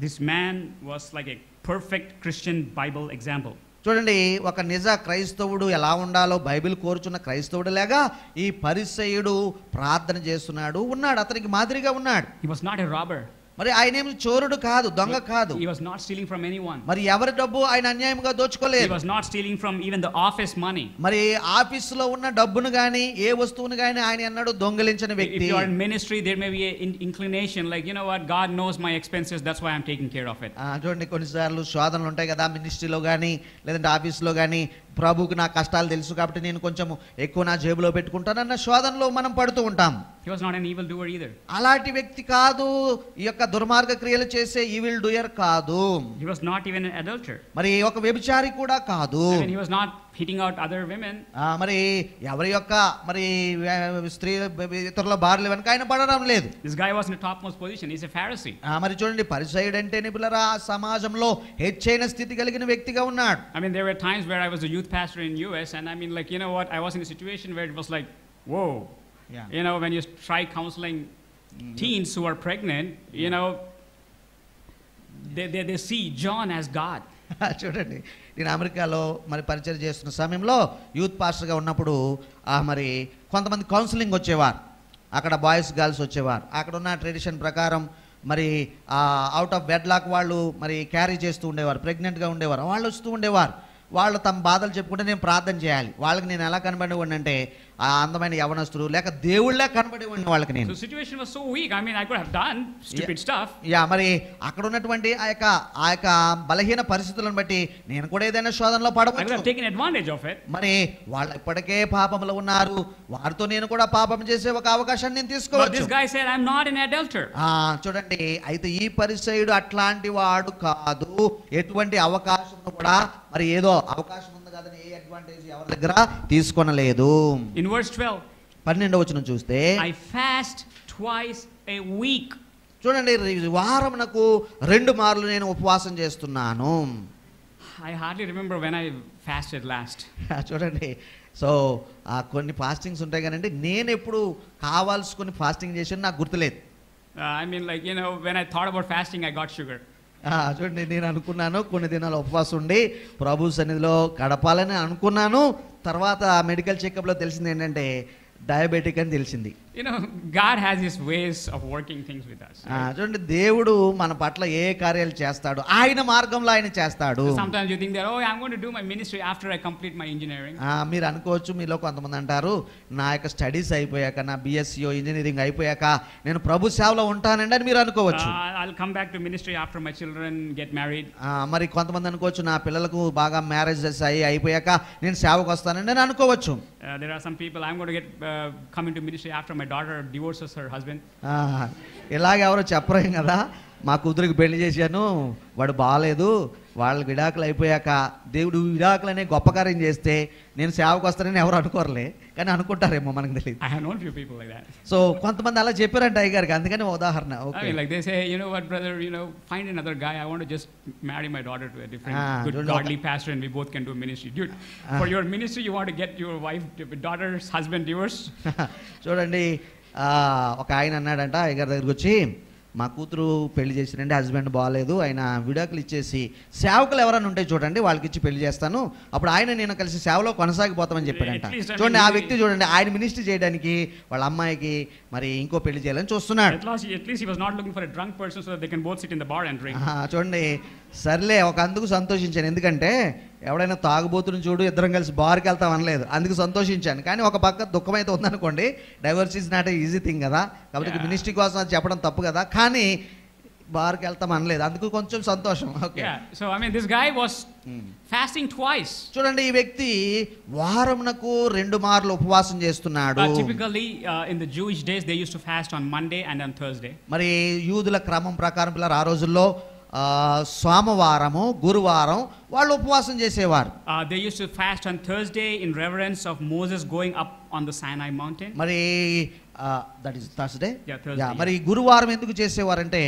This man was like a perfect Christian Bible example. చూడండి, ఒక నిజ క్రైస్తవుడు ఎలా ఉండాలో బైబిల్ కోరుచున్న క్రైస్తవుడు లాగా ఈ పరిసయ్యుడు ప్రార్థన చేస్తున్నాడు, ఉన్నాడు, అతనికి మాదిరిగా ఉన్నాడు. He was not a robber. మరి ఆయన ఏమి చోరుడు కాదు, దొంగ కాదు. He was not stealing from anyone. మరి ఎవరి డబ్బు ఆయన అన్యాయంగా దోచుకోలేదు. He was not stealing from even the office money. మరి ఆఫీసులో ఉన్న డబ్బును గాని ఏ వస్తువును గాని ఆయన అన్నాడు దొంగిలించిన వ్యక్తి. If you are in ministry, there may be an inclination like, what, God knows my expenses, that's why I'm taking care of it. చూడండి, కొన్నిసార్లు శోధనలు ఉంటాయి కదా మినిస్ట్రీలో కానీ లేదంటే ఆఫీస్లో కానీ, ప్రభువుకి నా కష్టాలు తెలుసు కాబట్టి నేను కొంచెం ఎక్కువ నా జేబులో పెట్టుకుంటానన్న శోధనలో మనం పడుతూ ఉంటాం. He was not an evil doer either. అలాంటి వ్యక్తి కాదు, ఈ యొక్క దుర్మార్గ క్రియలు చేసే ఈవిల్ డూయర్ కాదు. He was not even an adulterer. మరి ఒక వ్యభిచారి కూడా కాదు. He was not hitting out other women. మరి ఎవరి యొక్క మరి స్త్రీ ఇతరుల భార్యల వెనక ఆయన పడడం లేదు. This guy was in the topmost position. He's a Pharisee. మరి చూడండి, పరిసయ్యుడు అంటే నిపులరా సమాజంలో హెచ్చైన స్థితి కలిగిన వ్యక్తిగా ఉన్నాడు. There were times where I was a youth pastor in US, and I was in a situation where it was like, whoa. Yeah. When you try counseling teens who are pregnant, they see John as God. చూడండి, నేను అమెరికాలో మరి పరిచయం చేస్తున్న సమయంలో youth పాస్టర్గా ఉన్నప్పుడు మరి కొంతమంది కౌన్సిలింగ్ వచ్చేవారు. అక్కడ బాయ్స్ గర్ల్స్ వచ్చేవారు. అక్కడ ఉన్న ట్రెడిషన్ ప్రకారం మరి అవుట్ ఆఫ్ వెడ్లాక్ వాళ్ళు మరి క్యారీ చేస్తూ ఉండేవారు, ప్రెగ్నెంట్గా ఉండేవారు, వాళ్ళు వస్తూ ఉండేవారు. వాళ్ళు తమ బాధలు చెప్పుకుంటే నేను ప్రార్థన చేయాలి. వాళ్ళకి నేను ఎలా కనబడేవాడిని అంటే ఆ అందమైన యవనస్తులు లేక దేవుళ్ళే కనబడేవాడిని వాళ్ళకి నేను. Situation was so weak. I could have done stupid stuff. మరి అక్కడ ఉన్నటువంటి ఆ యొక్క బలహీన పరిస్థితులను బట్టి నేను కూడా ఏదైనా శోధనలో పడవచ్చు. I could have taken advantage of it. మరి వాళ్ళు ఇప్పటికే పాపంలో ఉన్నారు, వారితో నేను కూడా పాపం చేసే ఒక అవకాశాన్ని నేను తీసుకోవచ్చు. But this guy said, I'm not an adulterer. చూడండి, అయితే ఈ పరిసయ్యుడు అట్లాంటి వాడు కాదు. ఎటువంటి అవకాశం కూడా మరి ఏదో అవకాశం ఉంది కదని ఏ అడ్వాంటేజ్ ఎవరి దగ్గర తీసుకొనలేదు. In verse 12, 12వ వచనం చూస్తే, I fast twice a week. చూడండి, వారమునకు 2 మార్లు నేను ఉపవాసం చేస్తున్నాను. I hardly remember when I fasted last. చూడండి, సో కొన్ని ఫాస్టింగ్స్ ఉంటాయి కానండి, నేను ఎప్పుడు కావాల్సుకొని ఫాస్టింగ్ చేసాను నాకు గుర్తులేదు. When I thought about fasting, I got sugar. చూడండి, నేను అనుకున్నాను కొన్ని దినాలు ఉపవాసం ఉండి ప్రభు సన్నిధిలో గడపాలని అనుకున్నాను. తర్వాత మెడికల్ చెకప్లో తెలిసింది ఏంటంటే డయాబెటిక్ అని తెలిసింది. God has his ways of working things with us. చూడండి, దేవుడు మన పట్ల ఏ కార్యాలు చేస్తాడు ఆయన మార్గంలో ఆయన చేస్తాడు. Sometimes you think that, I'm going to do my ministry after I complete my engineering. మీరు అనుకోవచ్చు, మీలో కొంతమంది అంటారు, నా యొక్క స్టడీస్ అయిపోయాక, నా BSc ఇంజనీరింగ్ అయిపోయాక నేను ప్రభు సేవలో ఉంటానండి అని మీరు అనుకోవచ్చు. I'll come back to ministry after my children get married. మరి కొంతమంది అనుకోవచ్చు, నా పిల్లలకు బాగా మ్యారేజెస్ అయిపోయాక నేను సేవకు వస్తానండి అని అనుకోవచ్చు. There are some people, I'm going to come into ministry after my daughter divorces her husband. ఇలాగ ఎవరో చెప్పరేం కదా, మా కూతురికి పెళ్లి చేశాను, వాడు బాగాలేదు, వాళ్ళ విడాకులు అయిపోయాక దేవుడు విడాకులు అనే గొప్ప కార్యం చేస్తే నేను సేవకు వస్తానని ఎవరు అనుకోరలే, కానీ అనుకుంటారేమో మనకు తెలియదు. I have known few people like that. So కొంతమంది అలా చెప్పారంట అయ్యగారికి, అందుకని ఉదాహరణ. Like they say, what brother, find another guy, I want to just marry my daughter to a different good godly pastor and we both can do ministry. Dude, for your ministry you want to get your wife, daughter's husband divorced. చూడండి, ఒక ఆయన అన్నాడంట అయ్యగారి దగ్గరికి వచ్చి, మా కూతురు పెళ్లి చేసినండి, హస్బెండ్ బాగాలేదు, ఆయన విడాకులు ఇచ్చేసి సేవకులు ఎవరైనా ఉంటే చూడండి వాళ్ళకి ఇచ్చి పెళ్లి చేస్తాను, అప్పుడు ఆయన నేను కలిసి సేవలో కొనసాగిపోతామని చెప్పాడంట. చూడండి, ఆ వ్యక్తి చూడండి ఆయన మినిస్ట్రీ చేయడానికి వాళ్ళ అమ్మాయికి మరి ఇంకో పెళ్లి చేయాలని చూస్తున్నాడు. చూడండి, సర్లే ఒక అందుకు సంతోషించాను, ఎందుకంటే ఎవడైనా తాగుబోతుని చూడు ఇద్దరం కలిసి బార్కి వెళ్తాం అనలేదు, అందుకు సంతోషించాను. కానీ ఒక పక్క దుఃఖం అయితే ఉందనుకోండి, divorce is not easy thing కదా, కాబట్టి మినిస్ట్రీ కోసం అది చెప్పడం తప్పు కదా. కానీ బార్కి వెళ్తాం అనలేదు, అందుకు కొంచెం సంతోషం. Okay. Yeah. So I mean, this guy was fasting twice. చూడండి, ఈ వ్యక్తి వారమునకు 2 మార్లు ఉపవాసం చేస్తున్నాడు. Typically in the Jewish days they used to fast on Monday and on Thursday. మరి యూదుల క్రమం ప్రకారం పిల్లలు ఆ రోజుల్లో సోమవారము గురువారం వాళ్ళు ఉపవాసం చేసేవారు. They used to fast on Thursday in reverence of Moses going up on the Sinai mountain. మరి దట్ ఈస్ థర్స్డే. Thursday. మరి గురువారం ఎందుకు చేసేవారంటే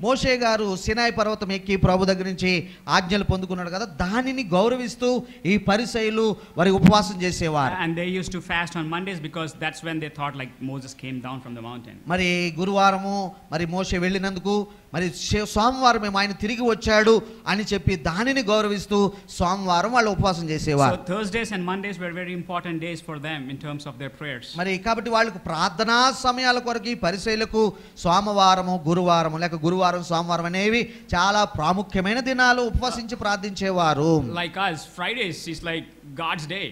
మోషే గారు సినాయి పర్వతం ఎక్కి ప్రభు దగ్గర నుంచి ఆజ్ఞలు పొందుకున్నాడు కదా, దానిని గౌరవిస్తూ ఈ పరిసయ్యులు వారి ఉపవాసం చేసేవారు. And they used to fast on Mondays because that's when they thought like Moses came down from the mountain. మరి గురువారము మరి మోషే వెళ్ళినందుకు మరి సోమవారం మేము ఆయన తిరిగి వచ్చాడు అని చెప్పి దానిని గౌరవిస్తూ సోమవారం వాళ్ళు ఉపవాసం చేసేవారు. So Thursdays and Mondays were very important days for them in terms of their prayers. మరి కాబట్టి వాళ్ళకు ప్రార్థనా సమయాల కొరకు ఈ పరిసయ్యులకు సోమవారము గురువారము లేక గురువారం సోమవారం అనేవి చాలా ప్రాముఖ్యమైన దినాలు, ఉపవసించి ప్రార్థించేవారు. Like us, Fridays is like God's day.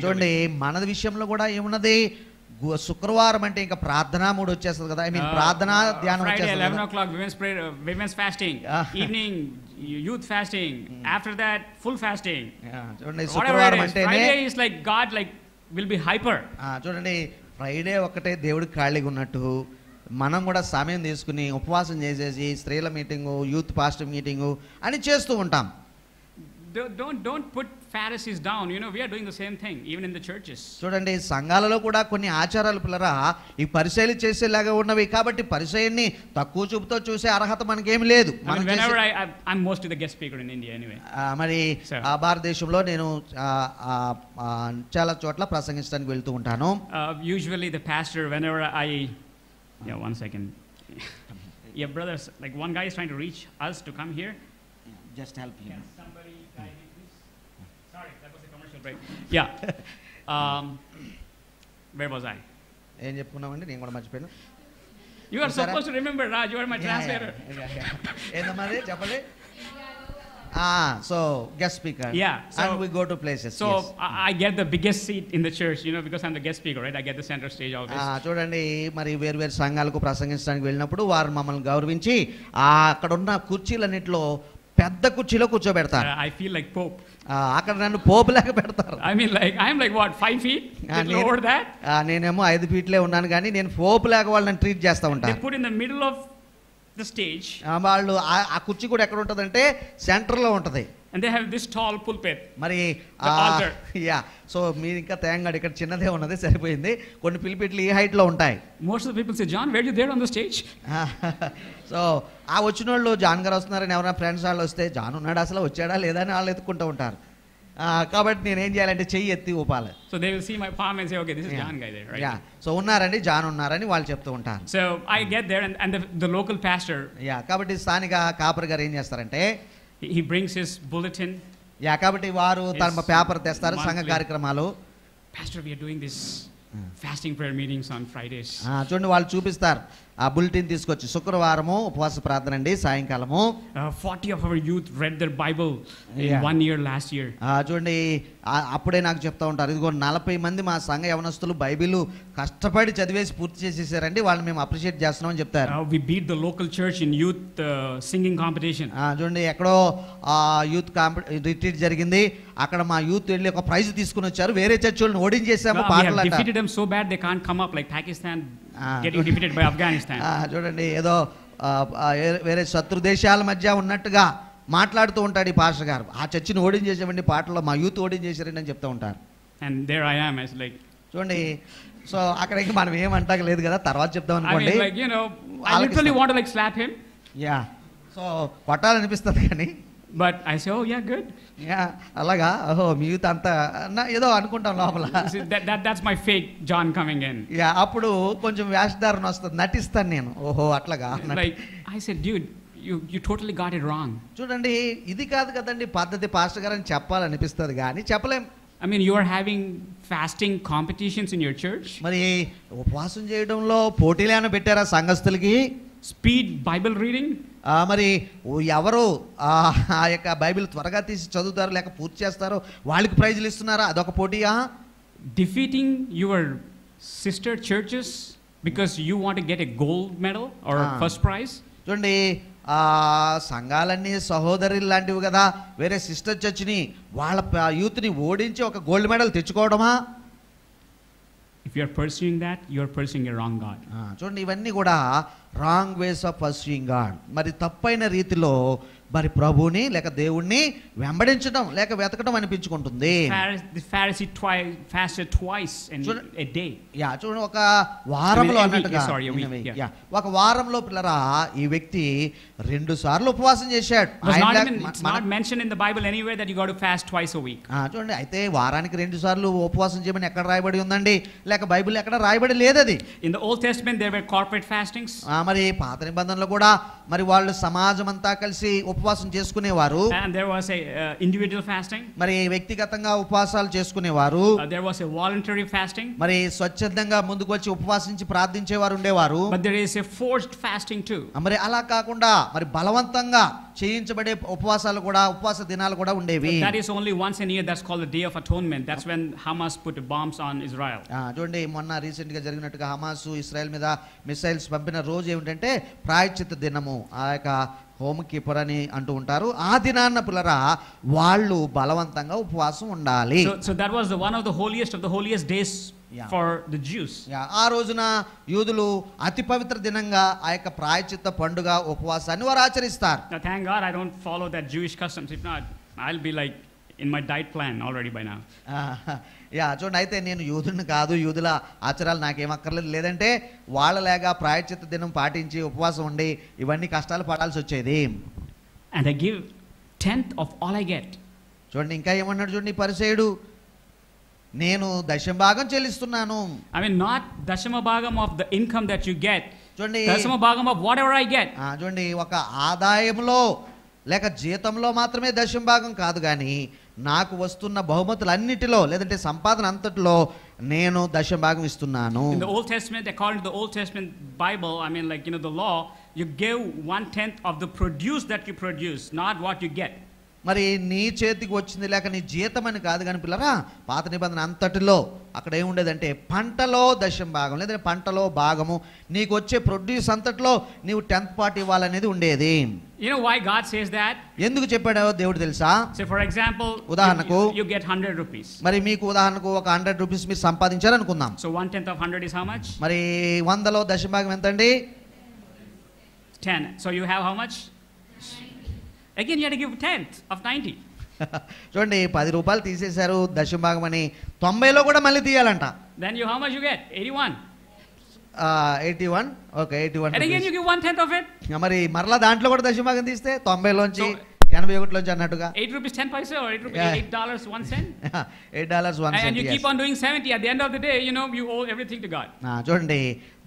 చూడండి, మన విషయంలో కూడా ఏమున్నది, శుక్రవారం అంటే ఇంకా ప్రార్థనా మూడు వచ్చేస్తుంది కదా, ఐ మీన్ ప్రార్థనా ధ్యానం వచ్చేస్తుంది. 11 o'clock women's prayer, women's fasting, evening youth fasting, after that full fasting. చూడండి, శుక్రవారం అంటే Friday is like God like will be hyper. చూడండి, ఫ్రైడే ఒక్కటే దేవుడికి ఖాళీగా ఉన్నట్టు మనం కూడా సమయం తీసుకుని ఉపవాసం చేసేసి స్త్రీల మీటింగు, యూత్ పాస్టర్ మీటింగు అని చేస్తూ ఉంటాం. Don't put Pharisees down. You know, we are doing the same thing even in the churches. చూడండి, సంఘాలలో కూడా కొన్ని ఆచారాలు పిల్లరా ఈ పరిచయలు చేసేలాగా ఉన్నవి, కాబట్టి పరిచయాన్ని తక్కువ చూపుతో చూసే అర్హత మనకేం లేదు. Whenever I'm mostly the guest speaker in India anyway. మరి భారతదేశంలో నేను చాలా చోట్ల ప్రసంగించడానికి వెళ్తూ ఉంటాను. Usually the pastor, whenever one second. Yeah, brothers, like one guy is trying to reach us to come here. Just help him. Can somebody guide me, please? Sorry, that was a commercial break. Yeah. Where was I? ఏం చెప్పుకున్నామండి, నేను కూడా మర్చిపోయాను. You are supposed to remember, Raj. You are my translator. ఏందమ్మది చెప్పండి. So guest speaker. Yeah. So, and we go to places. So yes. I get the biggest seat in the church, you know, because I'm the guest speaker, right? I get the center stage always. చూడండి, మరి వేరు సంఘాలకు ప్రసంగించడానికి వెళ్ళినప్పుడు వారు మమ్మల్ని గౌరవించి అక్కడ ఉన్న కుర్చీలన్నిటిలో పెద్ద కుర్చీలో కూర్చోబెడతారు. I feel like Pope. అక్కడ నన్ను పోపు లేక పెడతారు. I mean like I'm like what 5 feet? Over that? నేనేమో 5 ఫీట్లే ఉన్నాను, కానీ నేను పోపు లేక వాళ్ళని ట్రీట్ చేస్తూ ఉంటాను. They put in the middle of the stage. వాళ్ళు ఆ కుర్చీ కూడా ఎక్కడ ఉంటుందంటే సెంటర్ లో ఉంటది. And they have this tall pulpit. మరి సో మీరు ఇంకా తేంగాడు ఇక్కడ చిన్నదే ఉన్నది, సరిపోయింది. కొన్ని పిలిపిట్లు ఈ హైట్ లో ఉంటాయి. Most of the people say, John, where are you there on the stage? So ఆ వచ్చిన వాళ్ళు జాన్ గారు వస్తున్నారని ఎవరైనా ఫ్రెండ్స్ వాళ్ళు వస్తే జాన్ ఉన్నాడు అసలు వచ్చాడా లేదా అని వాళ్ళు ఎత్తుకుంటూ ఉంటారు. కాబట్టి నేను ఏం చేయాలంటే చెయ్యి ఎత్తి ఊపాలి. So they will see my palm and say, okay, this is John guy there, right? So ఉన్నారండి, జాన్ ఉన్నారని వాళ్ళు చెప్తూ ఉంటారు. So I get there and the local pastor. కాబట్టి స్థానిక కాపరి గారు ఏం చేస్తారంటే he brings his bulletin. కాబట్టి వారు తమ పేపర్ తెస్తారు, సంఘ కార్యక్రమాలు. Pastor, we are doing this fasting prayer meetings on Fridays. చూడండి, వాళ్ళు చూపిస్తారు ఆ బులెటిన్ తీసుకొచ్చి, శుక్రవారము ఉపవాస ప్రార్థన అండి సాయంకాలము. 40 of our youth read their Bible in 1 year last year. చూడండి, అప్పుడే నాకు చెప్తా ఉంటారు, ఇదిగో 40 మంది మా సంఘ యవనస్తులు బైబిల్ కష్టపడి చదివేసి పూర్తి చేసేసారండి, వాళ్ళని మేము అప్రిషియేట్ చేస్తున్నాం అని చెప్తారు. We beat the local church in youth singing competition. చూడండి, ఎక్కడో యూత్ రిట్రీట్ జరిగింది, అక్కడ మా యూత్ వెళ్ళి ఒక ప్రైజ్ తీసుకుని వచ్చారు, వేరే చర్చ్ వాళ్ళని ఓడించేసాము పాటలు. We have defeated them so bad they can't come up, like Pakistan getting defeated by Afghanistan. చూడండి, ఏదో వేరే శత్రు దేశాల మధ్య ఉన్నట్టుగా మాట్లాడుతూ ఉంటాడు ఈ పాస్టర్ గారు. ఆ చర్చిని ఓడించేసామండి పాటలో, మా యూత్ ఓడించేసారండి అని చెప్తూ ఉంటారు. And there I am as like, చూడండి, సో అక్కడ ఇంకా మనం ఏమంటాక లేదు కదా, తర్వాత చెప్తాం అనుకోండి. I mean like, you know, I literally want to like slap him. So కొట్టాలనిపిస్తుంది కానీ, but I say, oh yeah, good. అలాగా, ఓహో మీ యూత్ అంతా ఏదో అనుకుంటాం లోపల. That's my fake John coming in. అప్పుడు కొంచెం వేషధారణ వస్తుంది, నటిస్తాను నేను, ఓహో అట్లాగా. Like I said, dude, you totally got it wrong. చూడండి, ఇది కాదు కదండి పద్ధతి, పాస్టర్ గారు అని చెప్పాలనిపిస్తుంది కానీ చెప్పలేం. I mean, you are having fasting competitions in your church. మరి ఉపవాసం చేయడంలో పోటీలు ఏమైనా పెట్టారా సంఘస్థులకి? స్పీడ్ బైబిల్ రీడింగ్, మరి ఎవరు ఆ యొక్క బైబిల్ త్వరగా తీసి చదువుతారో లేక పూర్తి చేస్తారో వాళ్ళకి ప్రైజులు ఇస్తున్నారా, అదొక పోటీయా? Defeating your sister churches because you want to get a gold medal or first prize. చూడండి, సంఘాలన్నీ సహోదరులు లాంటివి కదా, వేరే సిస్టర్ చర్చ్ని వాళ్ళ యూత్ని ఓడించి ఒక గోల్డ్ మెడల్ తెచ్చుకోవడమా? If you are pursuing that, you are pursuing a wrong God. చూడండి, ఇవన్నీ కూడా wrong ways of pursuing God. మరి తప్పైన రీతిలో మరి ప్రభువుని లేక దేవుణ్ణి వెంబడించడం లేక వెతకడం అనిపించుకుంటుంది. The Pharisee fasted twice in a day. చూడండి, ఒక వారంలో అన్నట్టుగా ఒక వారంలో పిల్లరా ఈ వ్యక్తి 2 సార్లు ఉపవాసం చేశాడు. It's not mentioned in the Bible anywhere that you got to fast twice a week. చూడండి, అయితే వారానికి 2 సార్లు ఉపవాసం చేయమని ఎక్కడ రాయబడి ఉందండి? లేక బైబిల్ ఎక్కడ రాయబడి లేదు అది. In the Old Testament there were corporate fastings. మరి పాత నిబంధనలో కూడా మరి వాళ్ళు సమాజం అంతా కలిసి ఉపవాసం చేసుకునేవారు. And there was a individual fasting. మరి వ్యక్తిగతంగా ఉపవాసాలు చేసుకునేవారు. There was a voluntary fasting. మరి స్వచ్ఛందంగా ముందుకు వచ్చి ఉపవాసించి ప్రార్థించేవారు ఉండేవారు. But there is a forced fasting too. మరి అలా కాకుండా మరి బలవంతంగా చేయించబడే ఉపవాసాలు కూడా, ఉపవాస దినాలు కూడా ఉండేవి. That is only once a year. That's called the Day of Atonement. That's when Hamas put bombs on Israel. చూడండి, మొన్న రీసెంట్ గా జరిగినట్టుగా హమాస్ ఇస్రాయెల్ మీద మిసైల్స్ పంపిన రోజు ఏమిటంటే ప్రాయశ్చిత్త దినము. ఆ యొక్క హోమ్ కీపర్ అని అంటూ ఉంటారు. ఆ దినాన్న పిల్లరా వాళ్ళు బలవంతంగా ఉపవాసం ఉండాలి. So that was one of the holiest days for the Jews. ఆ రోజున యూదులు అతి పవిత్ర దినంగా ఆ యొక్క ప్రాయశ్చిత్త పండుగ ఉపవాసాన్ని వారు ఆచరిస్తారు. Now thank God I don't follow that Jewish customs. If not, I'll be like in my diet plan already by now. చూడండి, అయితే నేను యూదుని కాదు, యూదుల ఆచారాలు నాకేం అక్కర్లేదు. లేదంటే వాళ్ళలాగా ప్రాయశ్చిత్త దినం పాటించి ఉపవాసం ఉండి ఇవన్నీ కష్టాలు పడాల్సి వచ్చేది. And I give 10th of all I get. చూడండి, ఇంకా ఏమన్నాడు చూడండి పరిసయ్యుడు, నేను దశమ భాగం చెల్లిస్తున్నాను. I mean not దశమ భాగం of the income that you get. చూడండి, దశమ భాగం of whatever I get. చూడండి, ఒక ఆదాయంలో లేక జీతంలో మాత్రమే దశమ భాగం కాదు, కానీ నాకు వస్తున్న బహుమతులన్నిటిలో లేదంటే సంపాదన అంతటిలో నేను దశమ భాగం ఇస్తున్నాను. In the Old Testament, according to the Old Testament Bible, I mean like the law, you give 1/10 of the produce that you produce, not what you get. మరి నీ చేతికి వచ్చింది లేక నీ జీతం అని కాదు కానీ పిల్లరా, పాత నిబంధన అంతటిలో అక్కడ ఏముండేదంటే పంటలో దశమ భాగం లేదంటే పంటలో భాగము, నీకు వచ్చే ప్రొడ్యూస్ అంతటిలో నీవు 10th part ఇవ్వాలనేది ఉండేది. You know why God says that? ఎందుకు చెప్పాడో దేవుడు తెలుసా? So for example, ఉదాహరణకు you get 100 rupees. మరి మీకు ఉదాహరణకు ఒక 100 రూపీస్ మీరు సంపాదించారు అనుకుందాం. So 1/10 of 100 is how much? మరి 100లో దశమ భాగం ఎంత అండి? 10. So you have how much? Again you have to give 10th of 90. చూడండి, 10 రూపాయలు తీసేశారు దశమ భాగం అని, 90లో కూడా మళ్ళీ తీయాలంట. Then you how much you get? 81. 81. Okay, 81. And again you give 1/10 of it. మరి మరలా దాంట్లో కూడా దశమ భాగం తీస్తే 90లోంచి 81లోంచి అన్నట్టుగా 8 rupees 10 paise or $8 1 cent. $8 1 cent. And you keep on doing 70. At the end of the day, you owe everything to God. చూడండి,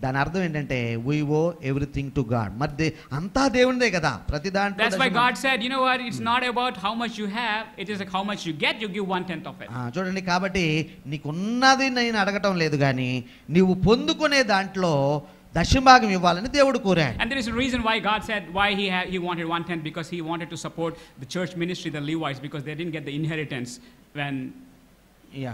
దాని అర్థం ఏంటంటే we owe everything to God. మరి అంతా దేవునిదే కదా ప్రతి దాంట్లో. That's why God said, you know what, it's not about how much you have, it is like how much you get, you give 1/10 of it. చూడండి, కాబట్టి నీకున్నది నేను అడగటం లేదు కానీ నీవు పొందుకునే దాంట్లో దశమ భాగం ఇవ్వాలని దేవుడు కోరాడు. And there is a reason why God said why he wanted 1/10, because he wanted to support the church ministry, the Levites, because they didn't get the inheritance when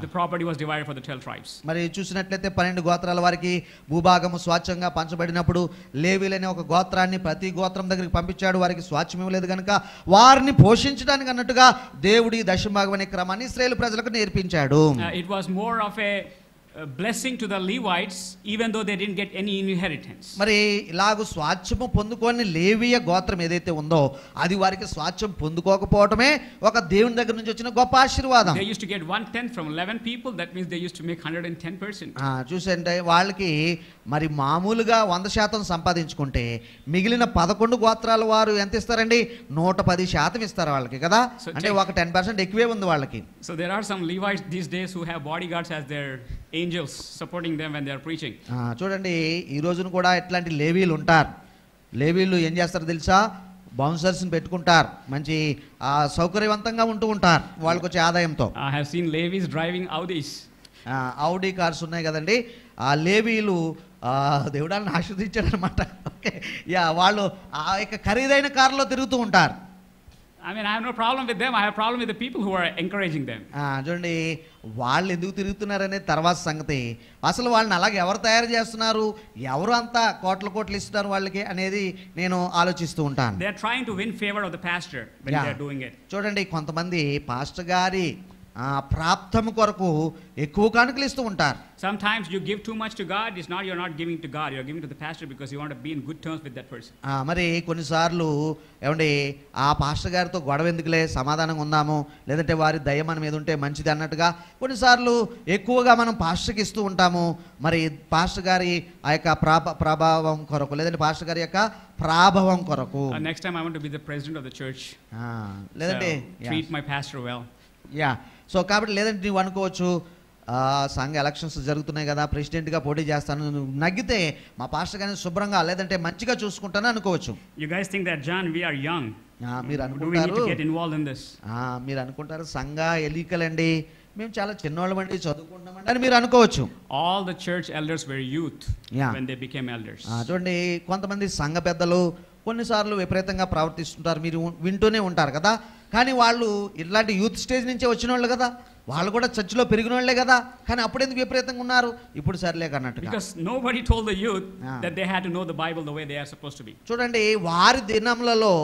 the property was divided for the 12 tribes. మరి చూసినట్లయితే 12 గోత్రాల వారికి భూభాగము స్వాచ్ఛంగా పంచబడినప్పుడు లేవీలనే ఒక గోత్రాన్ని ప్రతి గోత్రం దగ్గరికి పంపించాడు. వారికి స్వాచ్ఛం ఇవ్వలేదు కనుక వారిని పోషించడానికి అన్నట్టుగా దేవుడి దశమ భాగం అనే క్రమాన్ని ఇశ్రాయేలు ప్రజలకు నేర్పించాడు. It was more of a blessing to the Levites even though they didn't get any inheritance. మరి ఇలాగ స్వాచ్ఛము పొందుకొని లేవీయ గోత్రం ఏదైతే ఉందో అది వారికి స్వాచ్ఛం పొందుకోకపోవటమే ఒక దేవుని దగ్గర నుంచి వచ్చిన గొప్ప ఆశీర్వాదం. They used to get 1/10 from 11 people. That means they used to make 110%. చూసంటే వాళ్ళకి మరి మామూలుగా 100% సంపాదించుకుంటే మిగిలిన 11 గోత్రాల వారు ఎంత ఇస్తారండి? 110% ఇస్తారు వాళ్ళకి కదా. అంటే ఒక 10% ఎక్కువే ఉంది వాళ్ళకి. So there are some Levites these days who have bodyguards as their angels supporting them when they are preaching. చూడండి, ఈ రోజున కూడా ఇట్లాంటి లేవీలు ఉంటారు. లేవీలు ఏం చేస్తారు తెలుసా? బౌన్సర్స్ని పెట్టుకుంటారు, మంచి సౌకర్యవంతంగా ఉంటూ ఉంటారు వాళ్ళకి వచ్చే ఆదాయంతో. I have seen Levites driving Audis. Audi cars ఉన్నాయి కదండి. ఆ లేవీలు దేవుడాన్ని ఆశీర్వదించాడు అనమాట. ఓకే, వాళ్ళు ఆ యొక్క ఖరీదైన కారులో తిరుగుతూ ఉంటారు. I mean, I have no problem with them. I have problem with the people who are encouraging them. చూడండి, వాళ్ళు ఎందుకు తిరుగుతున్నారనే తర్వాత సంగతి. అసలు వాళ్ళని అలాగే ఎవరు తయారు చేస్తున్నారు, ఎవరు అంతా కోట్లు ఇస్తున్నారు వాళ్ళకి అనేది నేను ఆలోచిస్తూ ఉంటాను. They are trying to win favor of the pastor when they are doing it. చూడండి, కొంతమంది పాస్టర్ గారి ప్రాప్తము కొరకు ఎక్కువ కానుకలు ఇస్తూ ఉంటారు. Sometimes you give too much to God. It's not you're not giving to God. You're giving to the pastor because you want to be in good terms with that person. మరి కొన్నిసార్లు ఏమండి, ఆ పాస్టర్ గారితో గొడవ ఎందుకులే, సమాధానంగా ఉందాము, లేదంటే వారి దయ మన మీద ఉంటే మంచిది అన్నట్టుగా కొన్నిసార్లు ఎక్కువగా మనం పాస్టర్కి ఇస్తూ ఉంటాము. మరి పాస్టర్ గారి ఆ యొక్క ప్రభావం కొరకు, లేదంటే పాస్టర్ గారి యొక్క ప్రాభవం కొరకు. Next time I want to be the president of the church. లేదంటే treat my pastor well. So కాబట్టి లేదంటే నువ్వు అనుకోవచ్చు, సంఘ ఎలక్షన్స్ జరుగుతున్నాయి కదా, ప్రెసిడెంట్గా పోటీ చేస్తాను, నువ్వు నగ్గితే మా పాస్టర్ గారిని శుభ్రంగా లేదంటే మంచిగా చూసుకుంటాను అనుకోవచ్చు. You guys think that, John, we are young. మీరు అనుకుంటారు, do we need to get involved in this? మీరు అనుకుంటారు సంఘ ఎలికలండి, మేము చాలా చిన్నవాళ్ళమండి, చదువుకుంటామండి అని మీరు అనుకోవచ్చు. All the church elders were youth when they became elders. చూడండి, కొంతమంది సంఘ పెద్దలు కొన్నిసార్లు విపరీతంగా ప్రవర్తిస్తుంటారు, మీరు వింటూనే ఉంటారు కదా. కానీ వాళ్ళు ఇట్లాంటి యూత్ స్టేజ్ నుంచే వచ్చిన వాళ్ళు కదా, వాళ్ళు కూడా చర్చిలో పెరిగిన వాళ్ళే కదా, కానీ అప్పుడు ఎందుకు విపరీతంగా ఉన్నారు, ఇప్పుడు సర్లే అన్నట్టుగా. Because nobody told the youth that they had to know the Bible the way they are supposed to be. చూడండి, వారి దినములలో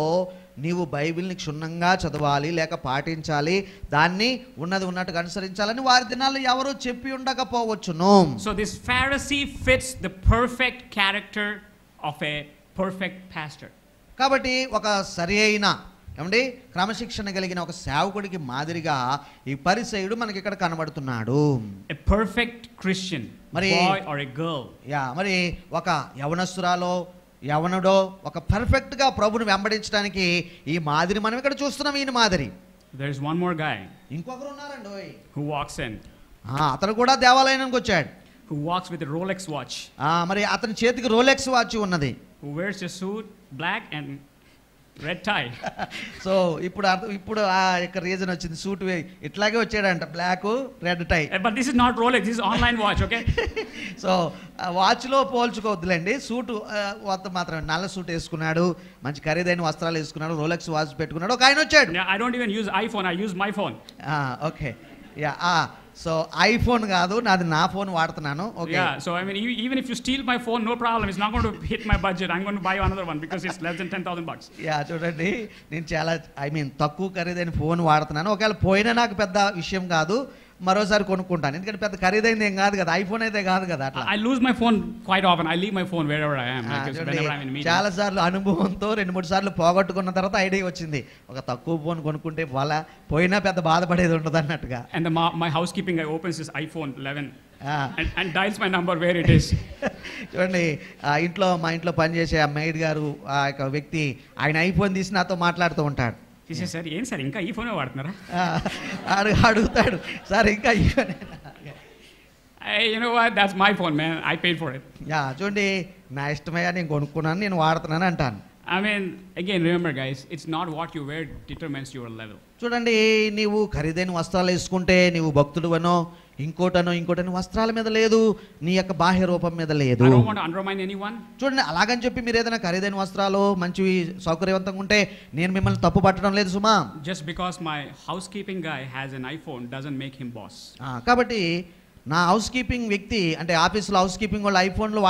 నీవు బైబిల్ని క్షుణ్ణంగా చదవాలి, లేక పాటించాలి, దాన్ని ఉన్నది ఉన్నట్టుగా అనుసరించాలని వారి దినాల్లో ఎవరో చెప్పి ఉండకపోవచ్చును. So this Pharisee fits the perfect character of a perfect pastor. కాబట్టి ఒక సరి అయిన ఏమండి క్రమశిక్షణ కలిగిన ఒక సేవకుడికి మాదిరిగా ఈ పరిసయ్యుడు మనకి ఇక్కడ కనబడుతున్నాడు. A perfect Christian, boy or a girl. మరి ఒక యవనస్తురాలో యవనుడో ఒక పర్ఫెక్ట్ గా ప్రభువుని వెంబడించడానికి ఈ మాదిరి మనం ఇక్కడ చూస్తున్నాం. ఈయన మాదిరి. There is one more guy. ఇంకొకరు ఉన్నారండి who walks in. అతను కూడా దేవాలయానికి వచ్చాడు. Who walks with a Rolex watch. మరి అతని చేతికి రోలెక్స్ వాచ్ ఉన్నది. Who wears a suit, black and red tie. So ఇప్పుడు ఆ యొక్క రీజన్ వచ్చింది, సూట్ ఇట్లాగే వచ్చాడంట, black red tie. But this is not Rolex, this is online watch, okay? So వాచ్లో పోల్చుకోవద్దులేండి, సూట్ మాత్రం నల్ల సూట్ వేసుకున్నాడు, మంచి ఖరీదైన వస్త్రాలు వేసుకున్నాడు, రోలెక్స్ వాచ్ పెట్టుకున్నాడు. ఒక ఆయన వచ్చాడు. I don't even use iPhone, I use my phone. Okay, so iPhone కాదు, నాది నా ఫోన్ వాడుతున్నాను. Okay, so I mean even if you steal my phone, no problem, it's not going to hit my budget. I'm going to buy another one because it's less than $10,000. చూడండి, నేను చాలా తక్కువ ఖరీదైన phone వాడుతున్నాను. ఒకవేళ పోయినా నాకు పెద్ద విషయం కాదు, మరోసారి కొనుక్కుంటాను, ఎందుకంటే పెద్ద ఖరీదైంది ఏం కాదు కదా, ఐఫోన్ అయితే కాదు కదా. అట్లా I lose my phone quite often. I leave my phone wherever I am, because whenever I'm in meetings. చాలా సార్లు అనుభవంతో 2-3 సార్లు పోగొట్టుకున్న తర్వాత ఐడియా వచ్చింది, ఒక తక్కువ ఫోన్ కొనుక్కుంటే పోయినా పెద్ద బాధపడేది ఉండదు అన్నట్టుగా. And my housekeeping guy opens his iPhone 11 and dials my number where it is. చూడండి, మా ఇంట్లో పనిచేసే ఆ మెయిడ్ గారు, ఆ యొక్క వ్యక్తి, ఆయన ఐఫోన్ తీసి నాతో మాట్లాడుతూ ఉంటాడు. సార్ ఏం సార్ ఇంకా ఈ ఫోనే వాడుతున్నారా? అడుగుతాడు, సార్ ఇంకా ఈ phone. You know what, that's my phone, man, I paid for it. చూడండి, నా ఇష్టమయ్యా, నేను కొనుక్కున్నాను, నేను వాడుతున్నాను అంటాను. I mean, again, remember guys, it's not what you wear determines your level. చూడండి, నీవు ఖరీదైన వస్త్రాలు వేసుకుంటే నీవు భక్తుడువనో ఇంకోటనో వస్త్రాల మీద లేదు, నీ యొక్క బాహ్య రూపం మీద లేదు. I don't want to undermine anyone. చూడండి, అలాగని చెప్పి మీరు ఏదైనా ఖరీదైన వస్త్రాలు మంచివి సౌకర్యవంతంగా ఉంటే నేను మిమ్మల్ని తప్పు పట్టడం లేదు సుమా. Just because my housekeeping guy has an iPhone doesn't make him boss. కాబట్టి నా హౌస్ కీపింగ్ వ్యక్తి, అంటే ఆఫీసులో హౌస్ కీపింగ్ వాళ్ళు ఐఫోన్లు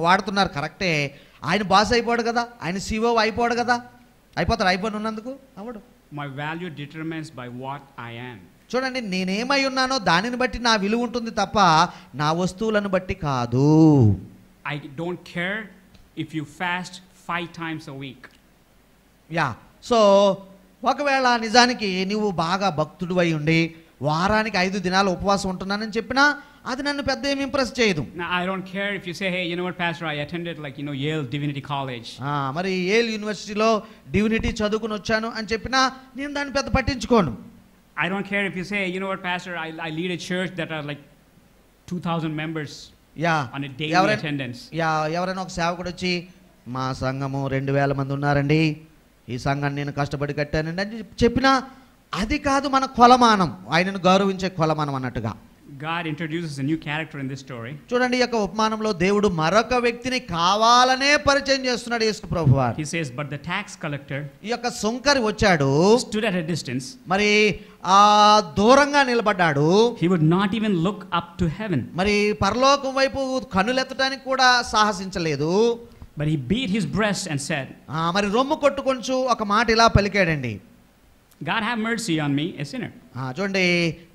వాడుతున్నారు కరెక్టే, ఆయన బాస్ అయిపోడు కదా, ఆయన CEO అయిపోడు కదా, అయిపోతాడు ఐఫోన్ ఉన్నందుకు అవడు. My value determines by what I am. చూడండి, నేనేమై ఉన్నానో దానిని బట్టి నా విలువ ఉంటుంది తప్ప నా వస్తువులను బట్టి కాదు. I don't care if you fast 5 times a week. So ఒకవేళ నిజానికి నీవు బాగా భక్తుడు అయి ఉండి వారానికి 5 దినాలు ఉపవాసం ఉంటున్నానని చెప్పినా అది నన్ను పెద్ద ఏమి ఇంప్రెస్ చేయదు. I don't care if you say, hey, you know what, pastor, I attended Yale Divinity College. మరి Yale యూనివర్సిటీలో డివినిటీ చదువుకుని వచ్చాను అని చెప్పినా నేను దాన్ని పెద్ద పట్టించుకోను. I don't care if you say, you know what, pastor, I lead a church that are like 2,000 members on a daily attendance. ఎవరైనా ఒక సేవకుడు వచ్చి మా సంఘము 2,000 మంది ఉన్నారండి, ఈ సంఘాన్ని నేను కష్టపడి కట్టానండి అని చెప్పినా అది కాదు మన కొలమానం, ఆయనను గౌరవించే కొలమానం అన్నట్టుగా. God introduces a new character in this story. చూడండి, ఈ యొక్క ఉపమానంలో దేవుడు మరొక వ్యక్తిని కావాలనే పరిచయం చేస్తున్నాడు యేసు ప్రభువారు. He says, but the tax collector, ఈ యొక్క సుంకరి వచ్చాడు, stood at a distance. మరి ఆ దూరంగా నిలబడ్డాడు. He would not even look up to heaven. మరి పరలోకం వైపు కన్నులెత్తడానికి కూడా సాహసించలేదు. But he beat his breast and said, మరి రొమ్ము కొట్టుకొంచు ఒక మాట ఇలా పలికాడండి, God have mercy on me, a sinner. చూడండి,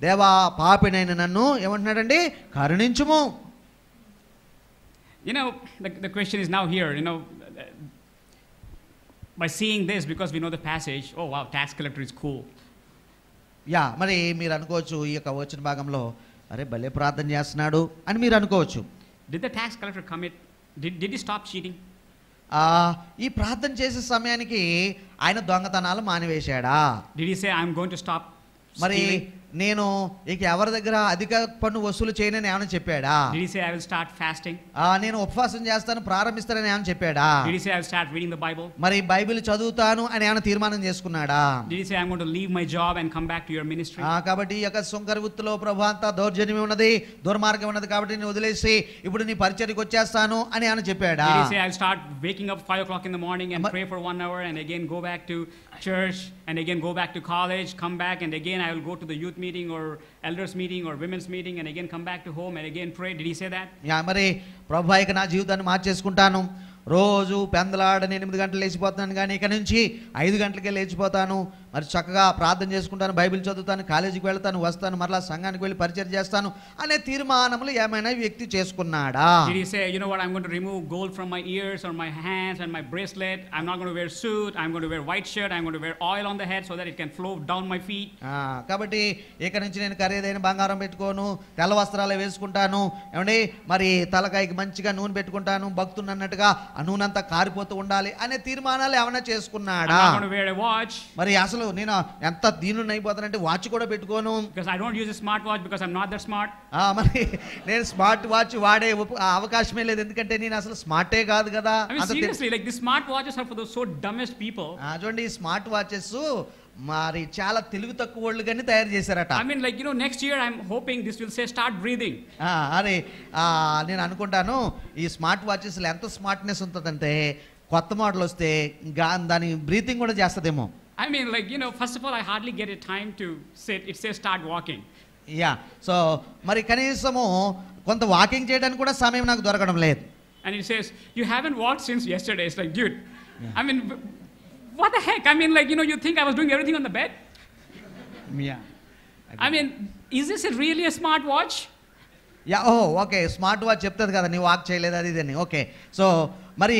దేవా పాపినైన నన్ను ఏమంటున్నాడండి, కరుణించుము. You know, the question is now here, you know, by seeing this, because we know the passage, oh wow, tax collector is cool. మరి మీరు అనుకోవచ్చు, ఈ యొక్క వచ్చిన భాగంలో అరే భలే ప్రార్థన చేస్తున్నాడు అని మీరు అనుకోవచ్చు. Did the tax collector commit, did he stop cheating? ఈ ప్రార్థన చేసే సమయానికి ఆయన దొంగతనాలు మానివేశాడా? Did he say, I'm going to stop మరి stealing? నేను ఇక ఎవరి దగ్గర అధిక పన్ను వసూలు చేయనని ఏమైనా చెప్పాడా? Did he say, I will start fasting? నేను ఉపవాసం చేస్తాను ప్రారంభిస్తానని ఏమైనా చెప్పాడా? Did he say, I will start reading the Bible? మరి బైబిల్ చదువుతాను అని ఏమైనా తీర్మానం చేసుకున్నాడా? Did he say, I'm going to leave my job and come back to your ministry? కాబట్టి ఈ యొక్క సుంకరి వృత్తిలో ప్రభు అంతా దౌర్జన్యం ఉన్నది, దుర్మార్గం ఉన్నది, కాబట్టి నేను వదిలేసి ఇప్పుడు నీ పరిచర్యకు వచ్చేస్తాను అని ఏమైనా చెప్పాడా? Did he say, I'll start waking up 5 o'clock in the morning and pray for 1 hour and again go back to church and again go back to college, come back and again I will go to the youth meeting or elders meeting or women's meeting and again come back to home and again pray? Did he say that? మరి ప్రభువాయికి నా జీవితాన్ని మార్చేసుకుంటాను, రోజు పెందలాడని 8 గంటలు లేచిపోతాను, కానీ ఇక నుంచి 5 గంటలకే లేచిపోతాను, మరి చక్కగా ప్రార్థన చేసుకుంటాను, బైబిల్ చదువుతాను, కాలేజీకి వెళ్తాను, వస్తాను, మరలా సంఘానికి వెళ్ళి పరిచయం చేస్తాను అనే తీర్మానములు ఏమైనా వ్యక్తి చేసుకున్నాడా? Did he say, you know what, I'm going to remove gold from my ears or my hands and my bracelet, I'm not going to wear suit, I'm going to wear white shirt, I'm going to wear oil on the head so that it can flow down my feet? కాబట్టి ఇక నుంచి నేను ఖరీదైన బంగారం పెట్టుకోను, తెల్ల వస్త్రాలు వేసుకుంటాను, ఏమండి మరి తలకాయకి మంచిగా నూనె పెట్టుకుంటాను, భక్తుని అన్నట్టుగా ఆ నూనె అంతా కారిపోతూ ఉండాలి అనే తీర్మానాలు ఏమైనా చేసుకున్నాడా? I'm not going to wear a watch. మరి అసలు నేను ఎంత దీనుని అయిపోతానంటే వాచ్ కూడా పెట్టుకోను, because I don't use a smart watch because I'm not that smart. మరి నేను స్మార్ట్ వాచ్ వాడే అవకాశమే లేదు, ఎందుకంటే నేను అసలు స్మార్టే కాదు కదా. I mean seriously, like these smart watches are for those so dumbest people. చూడండి, ఈ స్మార్ట్ వాచెస్ మరి చాలా తెలివి తక్కువ వాళ్ళు కానీ తయారు చేశారట. I mean, like, you know, next year I'm hoping this will say start breathing. అరే నేను అనుకుంటాను ఈ స్మార్ట్ వాచెస్ ఎంత స్మార్ట్నెస్ ఉంటుందంటే కొత్త మోడల్ వస్తే దాని బ్రీతింగ్ కూడా చేస్తుందేమో. I mean, like, you know, first of all, I hardly get a time to sit. It says start walking. So మరి కనీసము కొంత వాకింగ్ చేయడానికి కూడా సమయం నాకు దొరకడం లేదు. And it says you haven't walked since yesterday. It's like, dude, I mean, what the heck? I mean, like, you know, you think I was doing everything on the bed? I mean, is this really a smart watch? Okay, smart watch చెప్తుంది కదా నీ walk చేయలేదు అది ఇదని. Okay, so మరి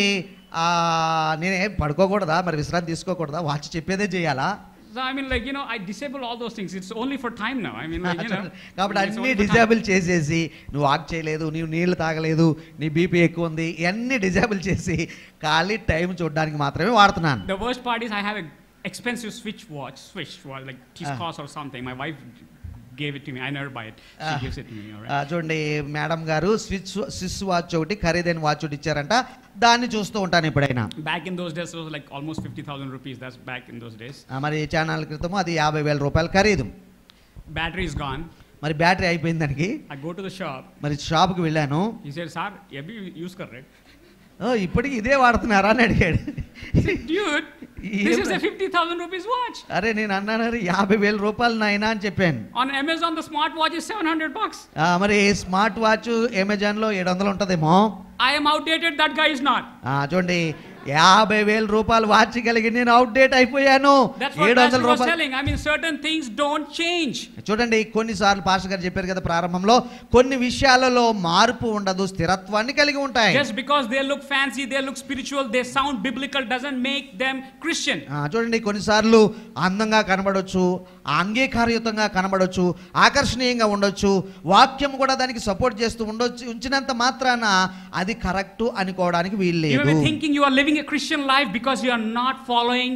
నేనే పడుకోకూడదా, మరి విశ్రాంతి తీసుకోకూడదా, వాచ్ చెప్పేదే చేయాలా? So I mean, like, you know, I disable all those things. It's only for time now. I mean, like, you know, కాబట్టి అన్ని డిజేబుల్ చేసేసి నువ్వు వాక్ చేయలేదు, నీవు నీళ్లు తాగలేదు, నీ బీపీ ఎక్కువ ఉంది, ఇవన్నీ డిజేబుల్ చేసి ఖాళీ టైం చూడడానికి మాత్రమే వాడుతున్నాను. The worst part is I have an expensive Switch watch, like Tiscos or something. My wife gave it to me. I never buy it. She gives it to me. All right. చూడండి, madam గారు Swiss watch ఒకటి ఖరీదైన watch ఒకటి ఇచ్చారంట, దాన్ని చూస్తూ ఉంటాను ఎప్పుడైనా. Back in those days it was like almost 50,000 rupees. That's back in those days. మరి ఛానల్ క్రితం అది 50,000 రూపాయలు ఖరీదు. Battery is gone. మరి బ్యాటరీ అయిపోయింది దానికి. I go to the shop. మరి షాప్కి వెళ్ళాను. He said, "Sir, ye bhi use kar rahe?" ఇప్పటికి ఇదే వాడుతున్నారా అని అడిగాడు. Dude, this is a 50,000 rupees watch. అరే నేను అన్నాను, 50,000 రూపాయలు నాయనా అని చెప్పాను. On Amazon the smart watch is $700. మరి స్మార్ట్ వాచ్ అమెజాన్ లో 700 ఉంటదేమో. I am outdated, that guy is not. చూడండి, 50,000 రూపాయలు వాచ్ కలిగి నేను అవుట్డేట్ అయిపోయాను. 700 రూపాయలు. I mean, certain things don't change. చూడండి, కొన్నిసార్లు పాస్టర్ గారు చెప్పారు కదా ప్రారంభంలో, కొన్ని విషయాలలో మార్పు ఉండదు, స్థిరత్వాన్ని కలిగి ఉంటాయి. Just because they look fancy, they look spiritual, they sound biblical doesn't make them Christian. చూడండి, కొన్నిసార్లు అందంగా కనబడొచ్చు, అంగీకారయుతంగా కనబడొచ్చు, ఆకర్షణీయంగా ఉండొచ్చు, వాక్యం కూడా దానికి సపోర్ట్ చేస్తూ ఉండొచ్చు, ఉంచినంత మాత్రాన అది కరెక్ట్ అనుకోవడానికి వీలు లేదు. You may be thinking you are living a Christian life because you are not following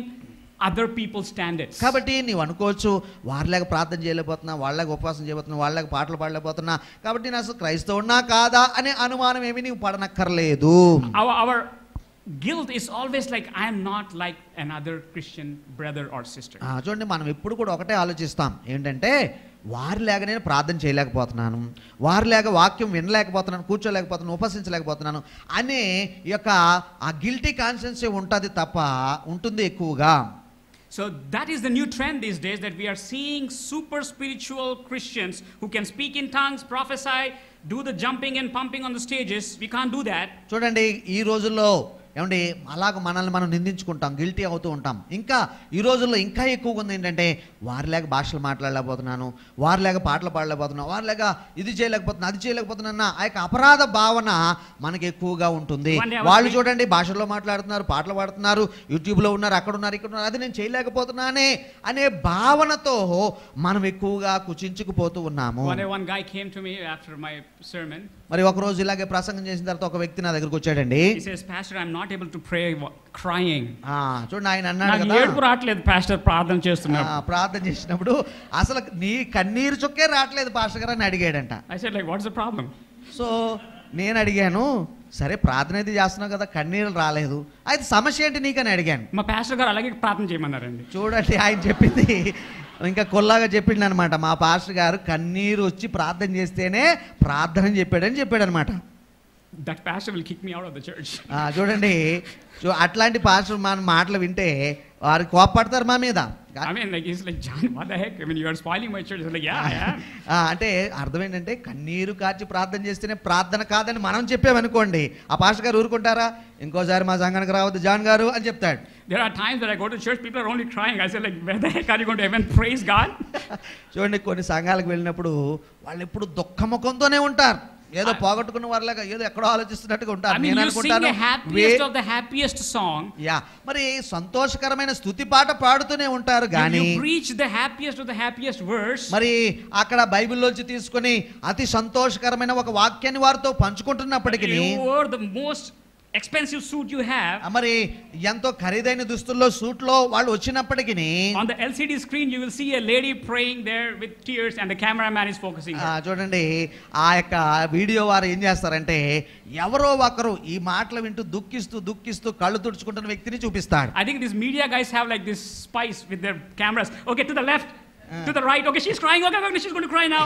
other people's standards. కాబట్టి నీవు అనుకోవచ్చు, వాళ్ళకి ప్రార్థన చేయలేకపోతున్నా, వాళ్ళకి ఉపవాసం చేయబోతున్నా, వాళ్ళకి పాటలు పాడలేకపోతున్నా, కాబట్టి నేను అసలు క్రైస్తవున్నా కాదా అనే అనుమానం ఏమి నీవు పడనక్కర్లేదు. Our guilt is always like, I am not like another Christian brother or sister. చూడండి, మనం ఎప్పుడు కూడా ఒకటే ఆలోచిస్తాం, ఏంటంటే వారిలాగా నేను ప్రార్థన చేయలేకపోతున్నాను, వారిలాగా వాక్యం వినలేకపోతున్నాను, కూర్చోలేకపోతున్నాను, ఉపసించలేకపోతున్నాను అనే ఈ యొక్క ఆ గిల్టీ కాన్షియన్సే ఉంటుంది తప్ప ఉంటుంది ఎక్కువగా. So that is the new trend these days, that we are seeing super spiritual Christians who can speak in tongues, prophesy, do the jumping and pumping on the stages. We can't do that. చూడండి ఈ రోజుల్లో ఏమండి అలాగ మనల్ని మనం నిందించుకుంటాం, guilty అవుతూ ఉంటాం. ఇంకా ఈ రోజుల్లో ఇంకా ఎక్కువగా ఉంది ఏంటంటే వారిలాగా భాషలు మాట్లాడలేకపోతున్నాను, వారిలాగా పాటలు పాడలేకపోతున్నాను, వారిలాగా ఇది చేయలేకపోతున్నాను, అది చేయలేకపోతున్నా ఆ యొక్క అపరాధ భావన మనకి ఎక్కువగా ఉంటుంది. వాళ్ళు చూడండి భాషల్లో మాట్లాడుతున్నారు, పాటలు పాడుతున్నారు, యూట్యూబ్లో ఉన్నారు, అక్కడ ఉన్నారు, ఇక్కడ ఉన్నారు, అది నేను చేయలేకపోతున్నానే అనే భావనతో మనం ఎక్కువగా కుచించుకుపోతూ ఉన్నాము. One guy came to me after my sermon. మరి ఒక రోజు ఇలాగే ప్రసంగం చేసిన తర్వాత ఒక వ్యక్తి నా దగ్గరికి వచ్చాడండి. He says, Pastor, I'm not able to pray crying. చూడండి ఆయన అన్నాడు కదా, ఏడుపు రావట్లేదు పాస్టర్ ప్రార్థన చేస్తున్నాడు. ప్రార్థన చేసినప్పుడు అసలు నీ కన్నీరు చుక్కే రావట్లేదు పాస్టర్ గారు అని అడిగాడంట. I said, like, what's the problem? So నేను అడిగాను, సరే ప్రార్థన అయితే చేస్తున్నావు కదా, కన్నీరు రాలేదు, అయితే సమస్య ఏంటి నీకని అడిగాను. మా పాస్టర్ గారు అలాగే ప్రార్థన చేయమన్నారండి. చూడండి ఆయన చెప్పింది ఇంకా కొల్లాగా చెప్పిండు అనమాట. మా పాస్టర్ గారు కన్నీరు వచ్చి ప్రార్థన చేస్తేనే ప్రార్థన చెప్పాడని చెప్పాడు అనమాట. That pastor will kick me out of the church. చూడండి అట్లాంటి పాస్టర్ మన మాటలు వింటే వారు కోపడతారు మా మీద. I mean, like, he's like, John, what the heck? I mean, you are spoiling my church. Like, yeah, yeah. అంటే అర్థం ఏంటంటే కన్నీరు కార్చి ప్రార్థన చేస్తేనే ప్రార్థన కాదని మనం చెప్పామనుకోండి, ఆ పాస్టర్ గారు ఊరుకుంటారా? ఇంకోసారి మా సంఘానికి రావద్దు జాన్ గారు అని చెప్తాడు. There are times that I go to church, people are only crying. I say, like, where the heck are you going to even praise God? చూడండి కొన్ని సంఘాలకు వెళ్ళినప్పుడు వాళ్ళు ఎప్పుడు దుఃఖముఖంతోనే ఉంటారు, ఏదో పోగొట్టుకున్న వారిలాగా ఏదో ఎక్కడో ఆలోచిస్తున్నట్టుగా ఉంటారు. నేను అనుకుంటాను మరి సంతోషకరమైన స్తుతి పాట పాడుతూనే ఉంటారు కానీ మరి అక్కడ బైబిల్లోంచి తీసుకొని అతి సంతోషకరమైన ఒక వాక్యాన్ని వారితో పంచుకుంటున్నప్పటికీ expensive suit you have, మరి ఎంతో ఖరీదైన దుస్తుల్లో సూట్లో వాళ్ళు వచ్చినప్పటికీ on the LCD screen you will see a lady praying there with tears and the cameraman is focusing. చూడండి ఆ యొక్క వీడియో వారు ఏం చేస్తారంటే ఎవరో ఒకరు ఈ మాటలు వింటూ దుఃఖిస్తూ కళ్ళు తుడుచుకుంటున్న వ్యక్తిని చూపిస్తాడు. I think these media guys have like this spice with their cameras. Okay, to the left, to the right. Okay, she's crying. Okay, she's going to cry now.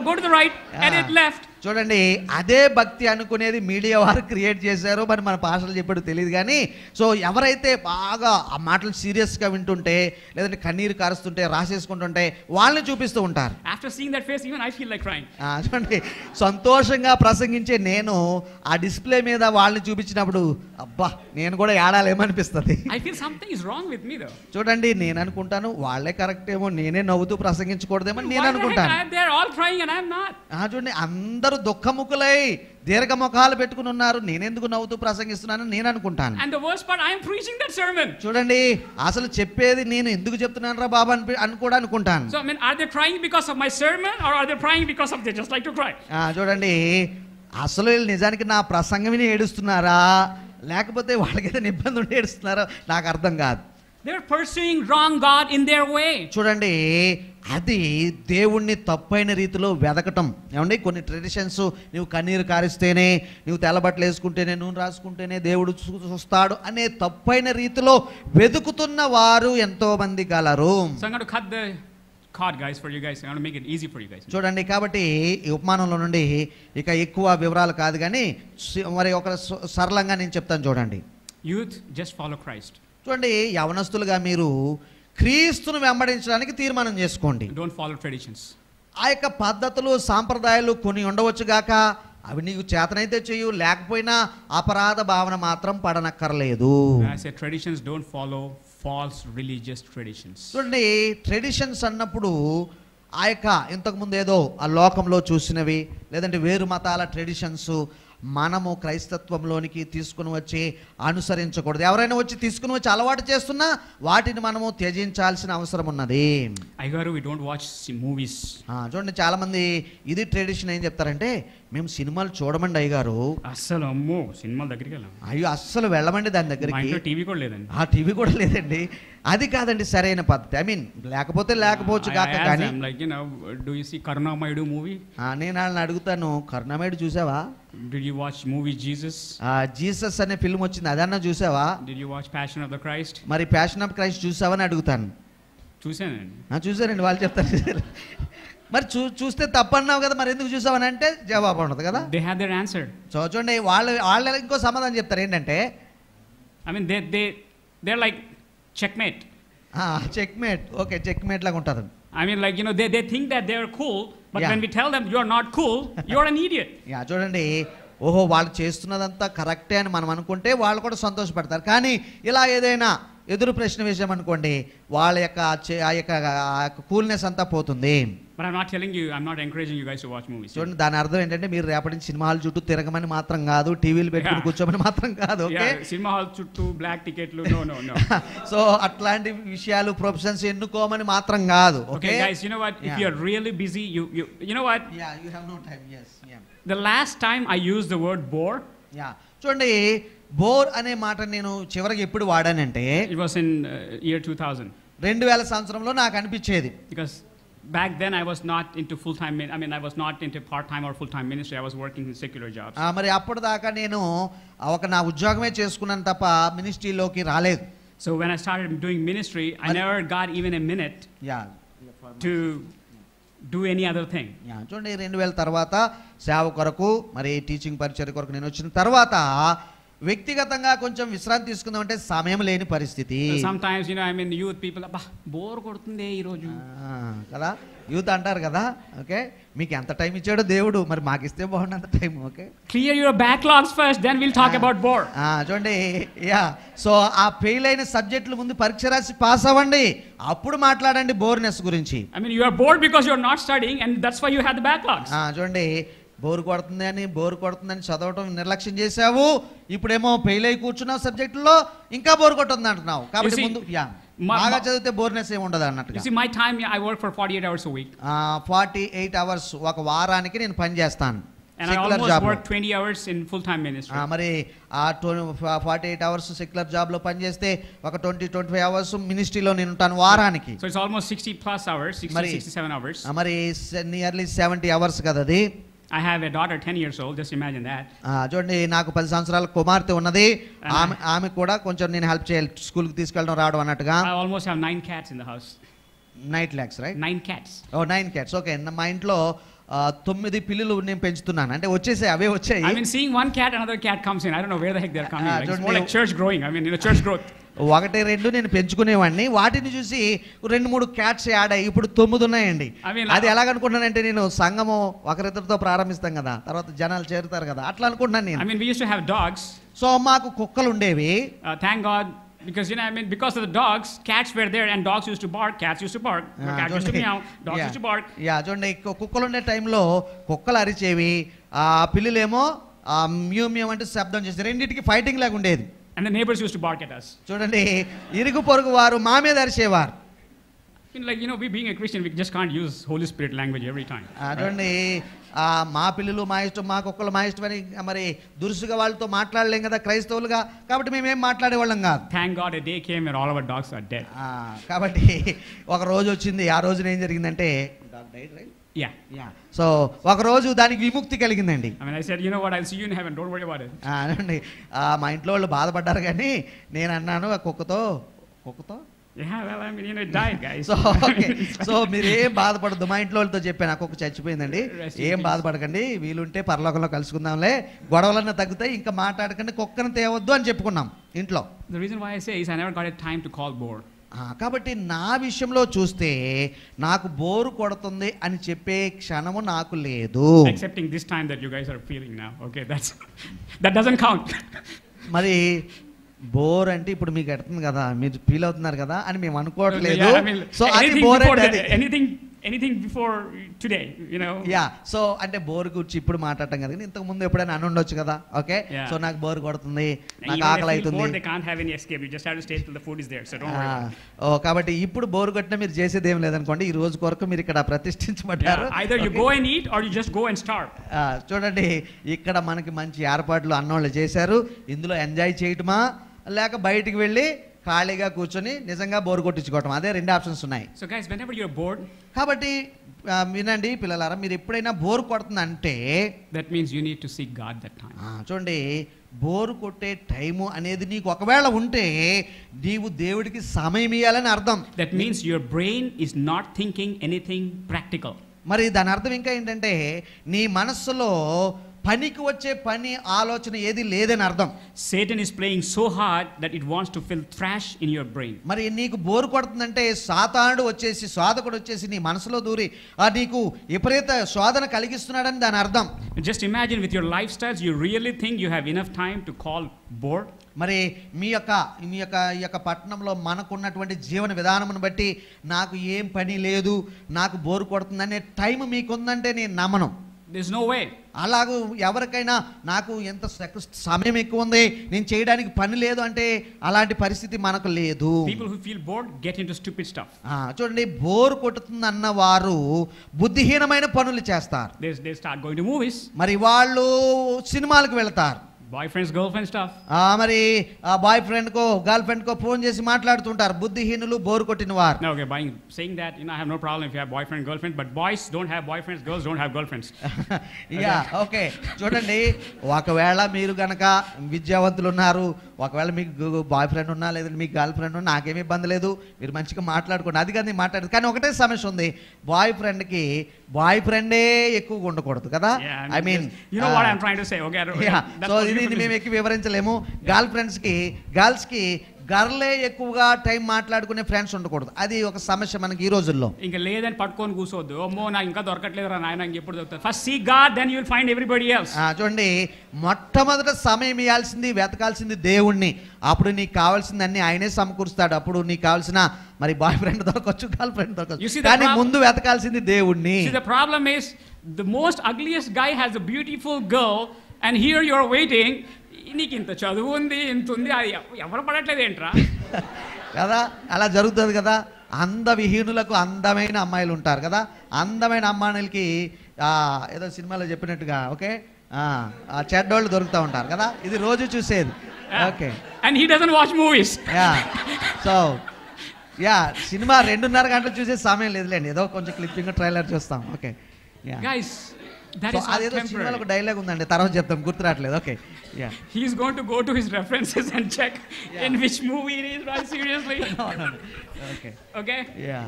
Go to the right and it left. చూడండి అదే భక్తి అనుకునేది media వారు create చేశారో మరి మన పాస్టర్లు చెప్పాడు తెలియదు కానీ సో ఎవరైతే బాగా ఆ మాటలు సీరియస్గా వింటుంటే లేదంటే కన్నీరు కారుస్తుంటే రాసేసుకుంటుంటే వాళ్ళని చూపిస్తూ ఉంటారు. After seeing that face even I feel like crying. చూడండి సంతోషంగా ప్రసంగించే నేను ఆ డిస్ప్లే మీద వాళ్ళని చూపించినప్పుడు అబ్బా నేను కూడా ఏడాలేమనిపిస్తుంది. I feel something is wrong with me though. చూడండి నేను అనుకుంటాను వాళ్ళే కరెక్ట్ ఏమో, నేనే నవ్వుతూ ప్రసంగించకూడదేమో నేను అనుకుంటాను. They are all crying and I am not. చూడండి అందరూ దుఃఖముఖులై దీర్ఘముఖాలు పెట్టుకుని ఉన్నారు, నేనెందుకు నవ్వుతూ ప్రసంగిస్తున్నాను నేను అనుకుంటాను. And the worst part, I am preaching that sermon. చూడండి అసలు చెప్పేది నేను ఎందుకు చెప్తున్నాను రా బాబా అని కూడా అనుకుంటాను. So I mean, are they crying because of my sermon or are they crying because of they just like to cry? చూడండి అసలు నిజానికి నా ప్రసంగం విని ఏడుస్తున్నారా లేకపోతే వాళ్ళకి ఏదైనా ఇబ్బంది ఉండి ఏడుస్తున్నారో నాకు అర్థం కాదు. They are pursuing wrong God in their way. చూడండి అది దేవుణ్ణి తప్పైన రీతిలో వెదకటం. ఏమండి కొన్ని ట్రెడిషన్స్ నువ్వు కన్నీరు కారిస్తేనే, నువ్వు తెల్లబట్టలు వేసుకుంటేనే, నూనె రాసుకుంటేనే దేవుడు చూస్తాడు అనే తప్పైన రీతిలో వెతుకుతున్న వారు ఎంతో మంది గలరు. So I'm going to cut the cord guys for you guys. I'm going to make it easy for you guys. చూడండి కాబట్టి ఈ ఉపమానంలో నుండి ఇక ఎక్కువ వివరాలు కాదు కానీ మరి ఒక సరళంగా నేను చెప్తాను చూడండి. Youth, just follow Christ. చూడండి యవనస్తులుగా మీరు క్రీస్తును వెంబడించడానికి తీర్మానం చేసుకోండి. Don't follow traditions. ఆ యొక్క పద్ధతులు సాంప్రదాయాలు కొన్ని ఉండవచ్చు గాక, అవి నీకు చేతనైతే చేయు, లేకపోయినా అపరాధ భావన మాత్రం పడనక్కర్లేదు. I say traditions, don't follow false religious traditions. చూడండి ట్రెడిషన్స్ అన్నప్పుడు ఆ యొక్క ఇంతకుముందు ఏదో ఆ లోకంలో చూసినవి లేదంటే వేరు మతాల ట్రెడిషన్స్ మనము క్రైస్తత్వంలోనికి తీసుకుని వచ్చి అనుసరించకూడదు. ఎవరైనా వచ్చి తీసుకుని వచ్చి అలవాటు చేస్తున్నా వాటిని మనము త్యజించాల్సిన అవసరం ఉన్నది. అయ్యగారు we don't watch movies. చూడండి చాలా మంది ఇది ట్రెడిషన్ ఏం చెప్తారంటే మేము సినిమాలు చూడమండి అయ్యగారు. అస్సలు అమ్మో సినిమాల దగ్గరికి వెళ్ళాం. అయ్యో అస్సలు వెళ్ళమండి దాని దగ్గరికి. టీవీ కూడా లేదండి. టీవీ కూడా లేదండి. అది కాదండి సరైన పద్ధతి. ఐ మీన్ లేకపోతే లేకపోవచ్చు కాక కానీ like you know do you see కరుణామయుడు మూవీ? నేను వాళ్ళని అడుగుతాను కరుణామయుడు చూసావా? Did you watch movie Jesus? Jesus అనే ఫిల్మ్ వచ్చింది అదన్నా చూసావా? Did you watch Passion of the Christ? మరి ప్యాషన్ ఆఫ్ క్రైస్ట్ చూసావని అడుగుతాను. చూసానండి. చూసానండి వాళ్ళు చెప్తారు. మరి చూస్తే తప్పన్నావు కదా, మరి ఎందుకు చూసావని అంటే జవాబు ఉండదు కదా. They have their answer. So చూడండి, వాళ్ళు ఇంకో సమాధానం చెప్తారు ఏంటంటే, I mean they're like checkmate. Checkmate. Okay, checkmate లాగా ఉంటుంది. I mean, like, you know, they think that they're cool, but when we tell them you're not cool, you're an idiot. చూడండి, ఓహో వాళ్ళు చేస్తున్నదంతా కరెక్టే అని మనం అనుకుంటే వాళ్ళు కూడా సంతోషపడతారు. కానీ ఇలా ఏదైనా ఎదురు ప్రశ్న వేసాం అనుకోండి, వాళ్ళ యొక్క ఆ యొక్క కూల్నెస్ అంతా పోతుంది. But I'm not telling you, I'm not encouraging you guys to watch movies. చూడండి, దాని అర్థం ఏంటంటే మీరు రేపటి నుంచి సినిమా హాల్ చుట్టూ తిరగమని మాత్రం కాదు, టీవీలు పెట్టుకుని కూర్చోమని మాత్రం కాదు. ఓకే, సినిమా హాల్ చుట్టూ బ్లాక్ టికెట్లు, నో. సో అట్లాంటి విషయాలు ప్రొఫెషన్స్ ఎన్నుకోమని మాత్రం కాదు. Okay guys, you know what, if you are really busy, you know what, you have no time. Yes, the last time I used the word bore, చూడండి, bore అనే మాట నేను చివరికి ఎప్పుడు వాడానంటే, it was in year 2000. 2000 సంవత్సరంలో నాకు అనిపించేది. Because back then I was not into full-time, I mean I was not into part-time or full-time ministry. I was working in secular jobs. మరి అప్పటిదాకా నేను నా ఉద్యోగమే చేసుకున్నాను తప్ప మినిస్ట్రీలోకి రాలేదు. So when I started doing ministry, I never got even a minute to do any other thing. చూడండి, 2000 తర్వాత సేవ కొరకు మరి టీచింగ్ పరిచర్య కొరకు నేను వచ్చిన తర్వాత వ్యక్తిగతంగా కొంచెం విశ్రాంతి తీసుకుందాం అంటే సమయం లేని పరిస్థితి. Sometimes, you know, I mean youth people, అబ్బా బోర్ కొడుతుంది ఈ రోజు కదా, యూత్ అంటారు కదా. ఓకే, మీకు ఎంత టైం ఇచ్చాడో దేవుడు, మరి మాకు ఇస్తే బాగుండంత time. Okay, clear your backlogs first, then will talk about bore. చూడండి, సో ఆ ఫెయిల్ అయిన సబ్జెక్టుల ముందు పరీక్ష రాసి పాస్ అవ్వండి, అప్పుడు మాట్లాడండి బోర్నెస్ గురించి. I mean you are bored because you are not studying and that's why you have the backlogs. చూడండి, బోర్ కొడుతుందని చదవటం నిర్లక్ష్యం చేసావు, ఇప్పుడేమో ఫెయిల్ అయి కూర్చున్నావు సబ్జెక్టులో, ఇంకా బోర్ కొడుతుంది అంటున్నావు. కాబట్టి ముందు బాగా చదివితే బోర్నెస్ ఏమి ఉండదు అన్నట్టుగా. You see, my time, I work for 48 hours a week. 48 hours ఒక వారానికి నేను పని చేస్తాను. And I almost work 20 hours in full-time ministry. మరి ఆ 48 hours సెక్యులర్ జాబ్ లో పని చేస్తే ఒక 20-25 hours మినిస్ట్రీలో నేను ఉంటాను వారానికి. So it's almost 60 plus hours, 67 hours. మరి నియర్లీ 70 hours కదా అది. I have a daughter 10 years old, just imagine that. చూడండి, నాకు 10 సంవత్సరాల కుమార్తె ఉన్నది. ఆమె కూడా కొంచెం నేను హెల్ప్ చేయాలి, స్కూల్ కి తీసుకెళ్ళడం రావడం అన్నట్టుగా. I almost have 9 cats in the house. 9 lakhs, right? 9 cats. 9 cats. Okay, మా ఇంట్లో 9 పిల్లులు నేను పెంచుతున్నాను. అంటే వచ్చేసాయి, అవే వచ్చాయి. I mean, seeing one cat, another cat comes in. I don't know where the heck they're coming. It's more like church growing. I mean, church growth. 1-2 నేను పెంచుకునేవాడిని, వాటిని చూసి 2-3 క్యాట్స్ యాడ్ అయ్యి ఇప్పుడు 9 ఉన్నాయండి. అది ఎలాగనుకుంటున్నానంటే, నేను సంఘము ఒకరిద్దరితో ప్రారంభిస్తాం కదా, తర్వాత జనాలు చేరుతారు కదా, అట్లా అనుకుంటున్నాను నేను. I mean, we used to have dogs. So మాకు కుక్కలు ఉండేవి. Thank God, because you know, I mean, because of the dogs, cats were there and dogs used to bark, cats used to bark, cats used to meow, dogs used to bark. చూడండి, కుక్కలు ఉండే టైంలో కుక్కలు అరిచేవి, పిల్లులేమో mu mu అంటే శబ్దం చేసి రెండింటికి fighting లాగా ఉండేది. And the neighbors used to bark at us. చూడండి, ఇరుగు పొరుగు వారు మా మీద అరిచేవారు. Like, you know, we being a Christian, we just can't use Holy Spirit language every time. చూడండి, మా పిల్లలు మా ఇష్టం, మా కుక్కలు మా ఇష్టం అని మరి దురుసుగా వాళ్ళతో మాట్లాడలేం కదా క్రైస్తవులుగా, కాబట్టి మేమేం మాట్లాడేవాళ్ళం కాదు. Thank God a day came when all our dogs are dead. కాబట్టి ఒక రోజు వచ్చింది, ఆ రోజున ఏం జరిగిందంటే, dog died, right? Yeah. So ఒక రోజు దానికి విముక్తి కలిగిందండి. I mean, I said, you know what, I'll see you in heaven, don't worry about it. అనండి, మా ఇంట్లో వాళ్ళు బాధపడ్డారు, కానీ నేను అన్నాను ఆ కుక్కతో Yeah, well, I mean, you know, it died, guys. So మీరేం బాధపడద్దు, మా ఇంట్లో వాళ్ళతో చెప్పాను, ఆ కుక్క చచ్చిపోయిందండి, ఏం బాధపడకండి, వీలుంటే పరలోకంలో కలుసుకుందాంలే, గొడవలన్నా తగ్గుతాయి, ఇంకా మాట్లాడకండి, కుక్కను తేవద్దు అని చెప్పుకున్నాం ఇంట్లో. The reason why I say is I never got a time to call bore. కాబట్టి నా విషయంలో చూస్తే నాకు బోరు కొడుతుంది అని చెప్పే క్షణము నాకు లేదు. Excepting this time that you guys are feeling now. Okay, that doesn't count. మరి బోర్ అంటే ఇప్పుడు మీకు ఎడుతుంది కదా, మీరు ఫీల్ అవుతున్నారు కదా అని మేము అనుకోవట్లేదు. సో అది బోర్ అంటే anything before today, you know. So అంటే బోర్ గురించి ఇప్పుడు మాట్లాడటం కదా, ఇంతకు ముందు ఎప్పుడైనా అని ఉండొచ్చు కదా. ఓకే, సో నాకు బోర్ కొడుతుంది, నాకు ఆకలి అవుతుంది. They can't have any escape. You just have to stay till the food is there. So don't worry. కాబట్టి ఇప్పుడు బోర్ కొట్టినా మీరు చేసేది ఏం లేదనుకోండి, ఈ రోజు కొరకు మీరు ఇక్కడ ప్రతిష్ఠించబడ్డారు. Either you go and eat or you just go and starve. చూడండి, ఇక్కడ మనకి మంచి ఏర్పాట్లు అన్నోళ్ళు చేశారు, ఇందులో ఎంజాయ్ చేయటమా లేక బయటికి వెళ్ళి ఖాళీగా కూర్చొని నిజంగా బోర్ కొట్టించుకోవటం, అదే 2 ఆప్షన్స్ ఉన్నాయి. So guys, whenever you're bored, కాబట్టి వినండి పిల్లలారా, మీరు ఎప్పుడైనా bore కొడుతుందంటే that means you need to seek God that time. చూడండి, బోరు కొట్టే టైము అనేది నీకు ఒకవేళ ఉంటే నీవు దేవుడికి సమయం ఇవ్వాలని అర్థం. That means your brain is not thinking anything practical. మరి దాని అర్థం ఇంకా ఏంటంటే నీ మనస్సులో పనికి వచ్చే పని ఆలోచన ఏది లేదని అర్థం. Satan is playing so hard that it wants to fill trash in your brain. మరి నీకు బోరు కొడుతుందంటే సాతానుడు వచ్చేసి శోధకుడు వచ్చేసి నీ మనసులో దూరి నీకు విపరీత శోధన కలిగిస్తున్నాడని దాని అర్థం. Just imagine with your lifestyles, you really think you have enough time to call bored? మరి ఈ యొక్క పట్టణంలో మనకున్నటువంటి జీవన విధానమును బట్టి నాకు ఏం పని లేదు, నాకు బోరు కొడుతుందనే టైం మీకుందంటే నేను నమ్మను. There's no way. అలాగూ ఎవరికైనా నాకు ఎంత సమయం ఎక్కువ ఉంది, నేను చేయడానికి పని లేదు అంటే అలాంటి పరిస్థితి మనకు లేదు. People who feel bored get into stupid stuff. చూడండి, బోర్ కొట్టుతుంది అన్న వారు బుద్ధిహీనమైన పనులు చేస్తారు. They start going to movies. మరి వాళ్ళు సినిమాలకు వెళ్తారు. Boyfriends, girlfriend stuff. మరి బాయ్ ఫ్రెండ్ కో గర్ల్ ఫ్రెండ్ కో ఫోన్ చేసి మాట్లాడుతుంటారు బుద్ధిహీనులు, బోరు కొట్టిన వారు. Okay, saying that, I have no problem if you have boyfriend, girlfriend, but boys don't have boyfriends, girls don't have girlfriends. Okay, చూడండి, ఒకవేళ మీరు గనక విద్యావంతులు ఉన్నారు, ఒకవేళ మీకు బాయ్ ఫ్రెండ్ ఉన్నా లేదంటే మీకు గర్ల్ ఫ్రెండ్ ఉన్నా నాకేమీ ఇబ్బంది లేదు, మీరు మంచిగా మాట్లాడుకోండి, అది కానీ మాట్లాడదు. కానీ ఒకటే సమస్య ఉంది, బాయ్ ఫ్రెండ్కి బాయ్ ఫ్రెండే ఎక్కువగా ఉండకూడదు కదా. I mean you know what I'm trying to say. Okay, so ఇది మేము ఎక్కువ వివరించలేము. గర్ల్ ఫ్రెండ్స్కి గర్ల్స్కి గర్లే ఎక్కువగా టైం మాట్లాడుకునే ఫ్రెండ్స్ ఉండకూడదు. అది ఒక సమస్య మనకి ఈ రోజుల్లో. ఇంకా లేదని పట్టుకొని కూర్చోవద్దు. అమ్మో నాకు ఇంకా దొరకట్లేదురా నాయన, ఇంకెప్పుడు దొరుకుతుంది. First see god, then you will find everybody else. చూడండి, మొట్టమొదట సమయం ఇవ్వాల్సింది, వెతకాల్సింది దేవుణ్ణి. అప్పుడు నీకు కావాల్సింది అన్ని ఆయనే సమకూరుస్తాడు. అప్పుడు నీకు కావాల్సిన మరి బాయ్ ఫ్రెండ్ దొరకవచ్చు, గర్ల్ ఫ్రెండ్ దొరకవచ్చు, కానీ ముందు వెతకాల్సింది దేవుణ్ణి. The problem is the most ugliest guy has a beautiful girl and here you are waiting. నీకు ఇంత చదువు ఉంది, ఇంత ఉంది, అది ఎవరు పడట్లేదు ఏంట్రా కదా. అలా జరుగుతుంది కదా. అందవిహీనులకు అందమైన అమ్మాయిలు ఉంటారు కదా. అందమైన అమ్మాయిలకి ఏదో సినిమాలో చెప్పినట్టుగా ఓకే చెడ్డోళ్ళు దొరుకుతూ ఉంటారు కదా. ఇది రోజు చూసేది. Okay, and he doesn't watch movies. So cinema 2.5 గంటలు చూసే సమయం లేదులేండి, ఏదో కొంచెం క్లిప్పింగ్ ట్రైలర్ చూస్తాం. ఓకే guys, that is అదేదో సినిమాలో ఒక డైలాగ్ ఉందండి, తర్వాత చెప్తాం, గుర్తురాట్లేదు. Okay, he is going to go to his references and check in which movie it is, right? Seriously. No. Okay,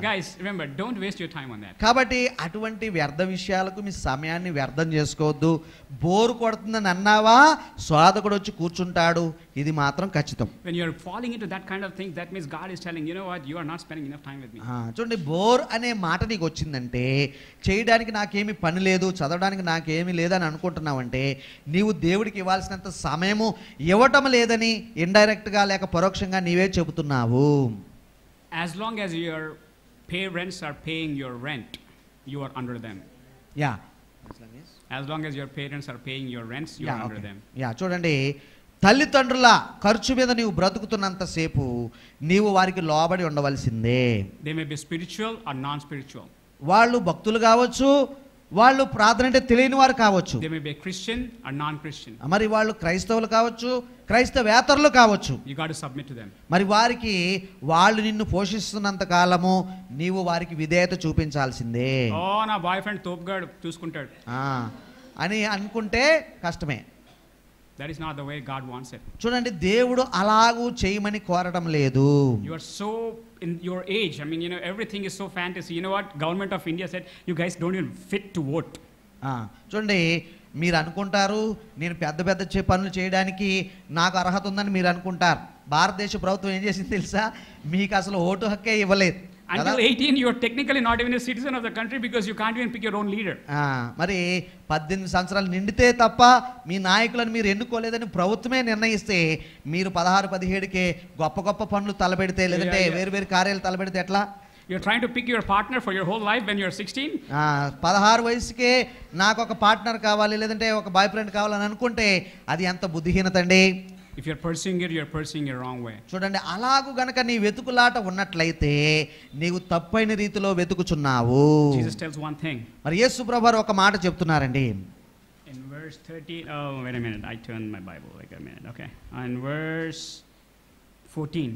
guys, remember, don't waste your time on that. కాబట్టి అటువంటి వ్యర్థ విషయాలకు మీ సమయాన్ని వ్యర్థం చేసుకోవద్దు. బోరు కొడుతుందని అన్నావా, శోధకుడు వచ్చి కూర్చుంటాడు, ఇది మాత్రం ఖచ్చితం. When you are falling into that kind of thing, that means God is telling, you know what, you are not spending enough time with me. చూడండి, బోర్ అనే మాట నీకు వచ్చిందంటే, చేయడానికి నాకేమీ పని లేదు, చదవడానికి నాకేమీ లేదని అనుకుంటున్నావంటే, నీవు దేవుడికి ఇవ్వాల్సినంత సమయము ఇవ్వటం లేదని ఇండైరెక్ట్గా లేక పరోక్షంగా నీవే చెబుతున్నావు. As long as your parents are paying your rent, you are under them. As long as your parents are paying your rents, you are under them. చూడండి, తల్లిదండ్రుల ఖర్చు మీద నీవు బ్రతుకుతున్నంత సేపు నీవు వారికి లోబడి ఉండవలసిందే. They may be spiritual or non-spiritual. వాళ్ళు భక్తులు కావచ్చు, వాళ్ళు ప్రార్థన అంటే తెలియని వారు కావచ్చు. They may be a Christian or non-Christian. మరి వాళ్ళు క్రైస్తవులు కావచ్చు, క్రైస్తవేతరులు కావచ్చు. You got to submit to them. మరి వారికి వాళ్ళు నిన్ను పోషిస్తున్నంత కాలము నీవు వారికి విధేయత చూపించాల్సిందే. నా బాయ్ ఫ్రెండ్ తోపుగాడు చూసుకుంటాడు అని అనుకుంటే కష్టమే. That is not the way God wants it. చూడండి, దేవుడు అలాగూ చేయమని కోరడం లేదు. You are so in your age, I mean, everything is so fantasy. You know what government of India said? You guys don't even fit to vote. చూడండి, మీరు అనుకుంటారు నేను పెద్ద పనులు చేయడానికి నాకు అర్హత ఉందని మీరు అనుకుంటారు. భారతదేశ ప్రభుత్వం ఏం చేసింది తెలుసా? మీకు అసలు ఓటు హక్కే ఇవ్వలేదు. Until 18 you are technically not even a citizen of the country because you can't even pick your own leader. మరి 18 సంవత్సరాలు నిండితే తప్ప మీ నాయకులను మీరు ఎన్నుకోలేదని ప్రభుత్వమే నిర్ణయిస్తే మీరు 16-17కే గొప్ప పనులు తలపెడితే లేదంటే వేరు కార్యాలు తలపెడితే ఎట్లా? You're trying to pick your partner for your whole life when you're 16. 16 వయసుకే నాకు ఒక పార్ట్నర్ కావాలి లేదంటే ఒక బాయ్ ఫ్రెండ్ కావాలని అనుకుంటే అది ఎంత బుద్ధిహీనత అండి. If you're pursuing it, you're pursuing it wrong way. చూడండి, అలాగు గనక నీ వెతుకులాట ఉన్నట్లయితే నీవు తప్పైన రీతిలో వెతుకుచున్నావు. Jesus tells one thing. మరి యేసు ప్రభువారు ఒక మాట చెప్తున్నారండి. In verse 13, wait a minute, I turned my Bible, like a minute, okay. In verse 14.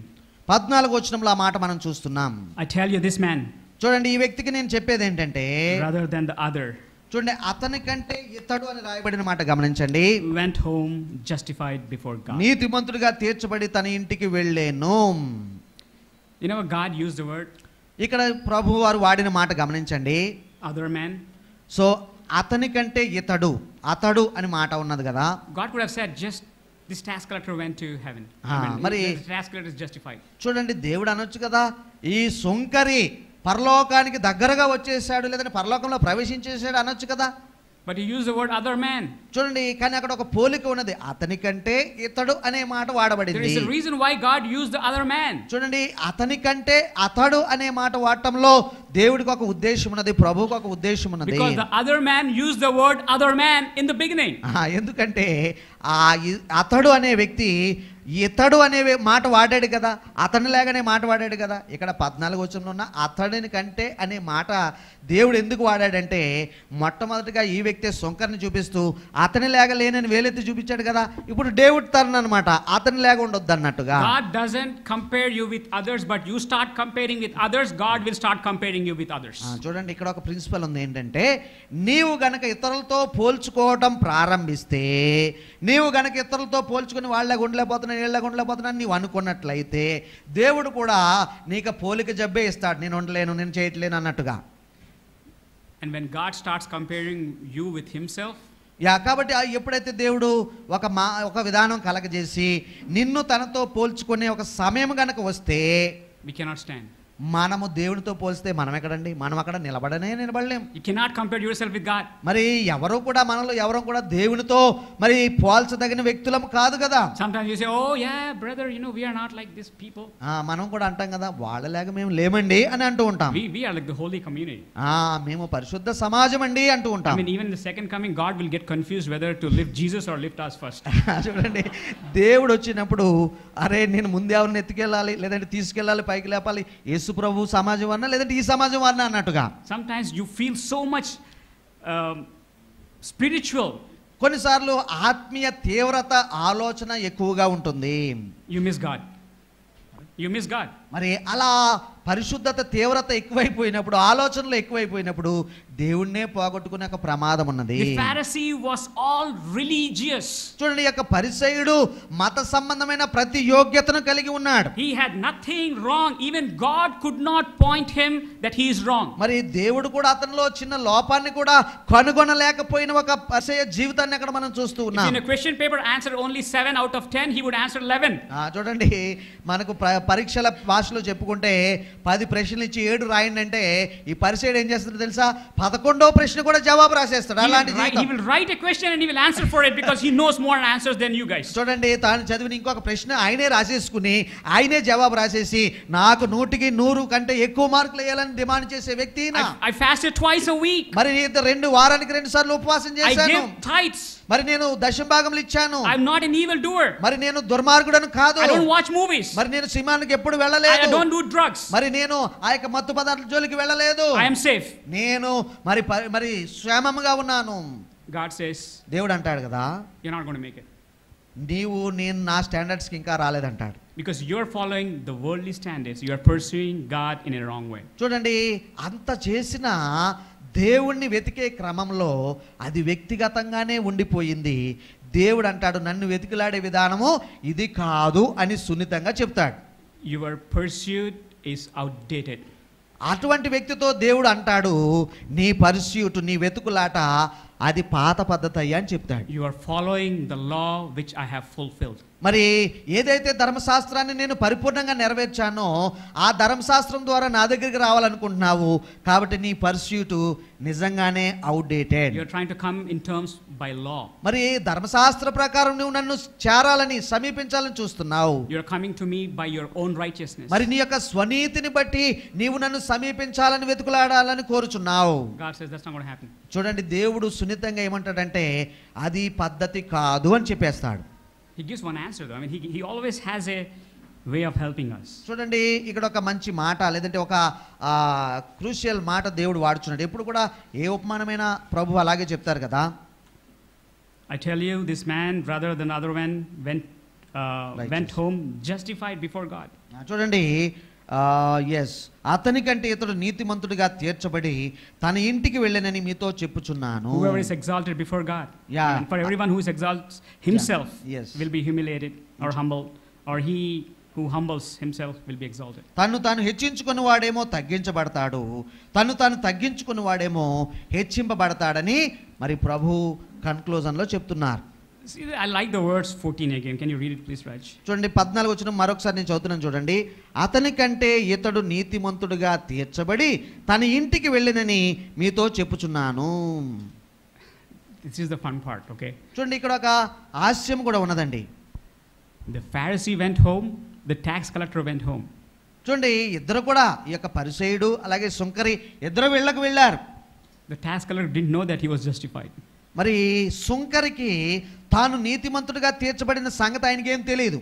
14వ వచనంలో ఆ మాట మనం చూస్తున్నాం. I tell you, this man. చూడండి, ఈ వ్యక్తికి నేను చెప్పేది ఏంటంటే rather than the other. చూడండి, అతని కంటే ఇతడు అని రాయబడిన మాట గమనించండి. went home justified before God. నీతిమంతుడిగా తీర్చబడి తన ఇంటికి వెళ్ళేను. God used the word. ఇక్కడ ప్రభు వారు వాడిన మాట గమనించండి. Other man. సో అతని కంటే అతడు అని మాట ఉన్నది కదా. God could have said just this tax collector went to heaven. మరి the tax collector is justified. చూడండి, దేవుడు అనొచ్చు కదా, ఈ సుంకరి పరలోకానికి దగ్గరగా వచ్చేసాడు, లేదంటే పరలోకంలో ప్రవేశించేసాడు అనొచ్చు కదా. But he used the word other man. చూడండి, కానీ అక్కడ ఒక పోలిక ఉన్నది. అతని కంటే ఇతడు అనే మాట వాడబడింది. There is a reason why God used the other man. చూడండి, అతని కంటే అతడు అనే మాట వాడటంలో దేవుడికి ఒక ఉద్దేశం ఉన్నది, ప్రభువుకి ఒక ఉద్దేశం ఉన్నది. Because the other man used the word other man in the beginning. ఎందుకంటే ఆ అతడు అనే వ్యక్తి ఇతడు అనే మాట వాడాడు కదా, అతని లాగానే మాట వాడాడు కదా. ఇక్కడ 14వ వచనంలో ఉన్న అతడిని కంటే అనే మాట దేవుడు ఎందుకు వాడాడంటే, మొట్టమొదటిగా ఈ వ్యక్తి సొంకర్ని చూపిస్తూ అతని లాగా లేనని వేలెత్తి చూపించాడు కదా. ఇప్పుడు దేవుడు తరను అనమాట, అతని లాగా ఉండొద్దు అన్నట్టుగా. God doesn't compare you with others, but you start comparing with others, God will start comparing you with others. చూడండి, ఇక్కడ ఒక ప్రిన్సిపల్ ఉంది ఏంటంటే, నీవు గనక ఇతరులతో పోల్చుకోవడం ప్రారంభిస్తే, నీవు గనక ఇతరులతో పోల్చుకుని వాళ్ళగా ఉండలేకపోతున్నాను నీళ్ళగా ఉండలేకపోతున్నాను నీవు అనుకున్నట్లయితే, దేవుడు కూడా నీకు పోలిక జబ్బే ఇస్తాడు. నేను ఉండలేను, నేను చేయట్లేను అన్నట్టుగా. And when God starts comparing you with himself, కాబట్టి ఎప్పుడైతే దేవుడు ఒక విధానం కలగజేసి నిన్ను తనతో పోల్చుకునే ఒక సమయం గనక వస్తే, we cannot stand. మనము దేవునితో పోల్స్తే మనం ఎక్కడండి, మనం అక్కడ నిలబడలేం. You cannot compare yourself with God. మరి ఎవరు కూడా మనలో ఎవరు కూడా దేవునితో మరి పోల్చదగిన వ్యక్తులం కాదు కదా. Sometimes you say, oh yeah brother, we are not like these people. మనం కూడా అంటాం కదా, వాళ్ళలాగా మేము లేమండి అని అంటూ ఉంటాం. We are like the holy community. మేము పరిశుద్ధ సమాజం అండి అంటూ ఉంటాం. I mean, even in the second coming God will get confused whether to lift Jesus or lift us first. చూడండి, దేవుడు వచ్చినప్పుడు అరే నేను ముందే ఎవరిని ఎత్తుకెళ్ళాలి, లేదంటే తీసుకెళ్ళాలి, పైకి లేపాలి, యేసు ప్రభు సమాజం అన్నా లేదంటే ఈ సమాజం అన్నా అన్నట్టుగా. Sometimes you feel so much spiritual. కొన్నిసార్లు ఆత్మీయ తీవ్రత ఆలోచన ఎక్కువగా ఉంటుంది. You miss God. మరి అలా పరిశుద్ధత తీవ్రత ఎక్కువైపోయినప్పుడు, ఆలోచనలు ఎక్కువైపోయినప్పుడు దేవుణ్ణే పోగొట్టుకునే ఒక ప్రమాదం ఉన్నది. The Pharisee was all religious. చూడండి, యొక్క పరిసయ్యుడు మత సంబంధమైన ప్రతి యోగ్యతను కలిగి ఉన్నాడు. He had nothing wrong. Even God could not point him that he is wrong. మరి దేవుడు కూడా అతనిలో చిన్న లోపాన్ని కూడా కనుగొనలేకపోయిన ఒక పరిసయ్య జీవితాన్ని అక్కడ మనం చూస్తూ ఉన్నాం. In a question paper answer only 7 out of 10, he would answer 11. చూడండి, మనకు పరీక్షల భాషలో చెప్పుకుంటే 10 ప్రశ్నలు ఇచ్చి 7 రాయండి అంటే, ఈ పరిసయ్యుడు ఏం చేస్తాడో తెలుసా, 11వ ప్రశ్న కూడా జవాబు రాసేస్తాడు. అలాంటి he will write a question and he will answer for it because he knows more answers than you guys. చూడండి, తాను చదివిన ఇంకొక ప్రశ్న ఆయనే రాసేసుకుని ఆయనే జవాబు రాసేసి నాకు 100కి 100 కంటే ఎక్కువ మార్కులు వేయాలని డిమాండ్ చేసే వ్యక్తి. I fasted twice a week. మరి నేను వారానికి 2 సార్లు ఉపవాసం చేశాను. I gave tithes. మరి నేను దశంభాగములు ఇచ్చాను. I'm not an evil doer. మరి నేను దుర్మార్గుడను కాదు. I don't watch movies. మరి నేను సినిమాలకు ఎప్పుడు వెళ్ళలేదు. I don't do drugs. మరి నేను ఆ యొక్క మత్తు పదార్థాల జోలికి వెళ్ళలేదు. I am safe. నేను మరి క్షేమముగా ఉన్నాను. God says, దేవుడు అంటాడు కదా, you're not going to make it. నేను నా స్టాండర్డ్స్ కి ఇంకా రాలేదంటాడు. Because you're following the worldly standards, you are pursuing God in a wrong way. చూడండి, అంత చేసిన దేవుణ్ణి వెతికే క్రమంలో అది వ్యక్తిగతంగానే ఉండిపోయింది. దేవుడు అంటాడు, నన్ను వెతికిలాడే విధానము ఇది కాదు అని సున్నితంగా చెప్తాడు. Your pursuit is outdated. అటువంటి వ్యక్తితో దేవుడు అంటాడు, నీ పర్స్యూట్, నీ వెతుకులాట అది పాత పద్ధతి అయ్యా అని చెప్తాడు. You are following the law which I have fulfilled. మరి ఏదైతే ధర్మశాస్త్రాన్ని నేను పరిపూర్ణంగా నెరవేర్చానో ఆ ధర్మశాస్త్రం ద్వారా నా దగ్గరికి రావాలనుకుంటున్నావు, కాబట్టి నీ పర్స్యూట్ నిజంగానే outdated. You are trying to come in terms by law. మరి ధర్మశాస్త్ర ప్రకారం నువ్వు నన్ను చేరాలని సమీపించాలని చూస్తున్నావు. You are coming to me by your own righteousness. మరి నీ యొక్క స్వనీతిని బట్టి నీవు నన్ను సమీపించాలని వెతుకులాడాలని కోరుచున్నావు. God says that's not going to happen. చూడండి, దేవుడు సున్నితంగా ఏమంటాడంటే అది పద్ధతి కాదు అని చెప్పేస్తాడు. He gives one answer though. I mean, he always has a way of helping us. చూడండి, ఇక్కడ ఒక మంచి మాట లేదంటే ఒక క్రూషియల్ మాట దేవుడు వాడుచున్నాడు. ఎప్పుడు కూడా ఏ ఉపమానమైనా ప్రభు అలాగే చెప్తారు కదా. I tell you, this man rather than other man went home justified before God. చూడండి, అతనికంటే ఇతడు నీతిమంతుడిగా తీర్చబడి తన ఇంటికి వెళ్ళనని మీతో చెప్పుచున్నాను. Whoever is exalted before God, and for everyone who exalts himself will be humiliated or humbled, or he who humbles himself will be exalted. తన్ను తాను హెచ్చించుకుని వాడేమో తగ్గించబడతాడు, తన్ను తాను తగ్గించుకుని వాడేమో హెచ్చింపబడతాడని మరి ప్రభు కన్క్లూజన్లో చెప్తున్నారు. See, I like the verse 14 again. Can you read it please, Raj? చూడండి 14 వచనం మరొకసారి నేను చదువుతున్నాను చూడండి. అతని కంటే ఇతడు నీతిమంతుడుగా తీర్చబడి తన ఇంటికి వెళ్ళినని మీతో చెప్పుచున్నాను. This is the fun part, okay? చూడండి ఇక్కడ ఒక హాస్యం కూడా ఉన్నదండి. The Pharisee went home, the tax collector went home. చూడండి ఇద్దరు కూడా ఈ యొక్క పరిసయ్యుడు అలాగే సుంకరి ఇద్దరు వెళ్ళారు. The tax collector didn't know that he was justified. మరి సుంకరికి తాను నీతిమంతుడిగా తీర్చబడిన సంగతి ఆయనకి ఏం తెలియదు.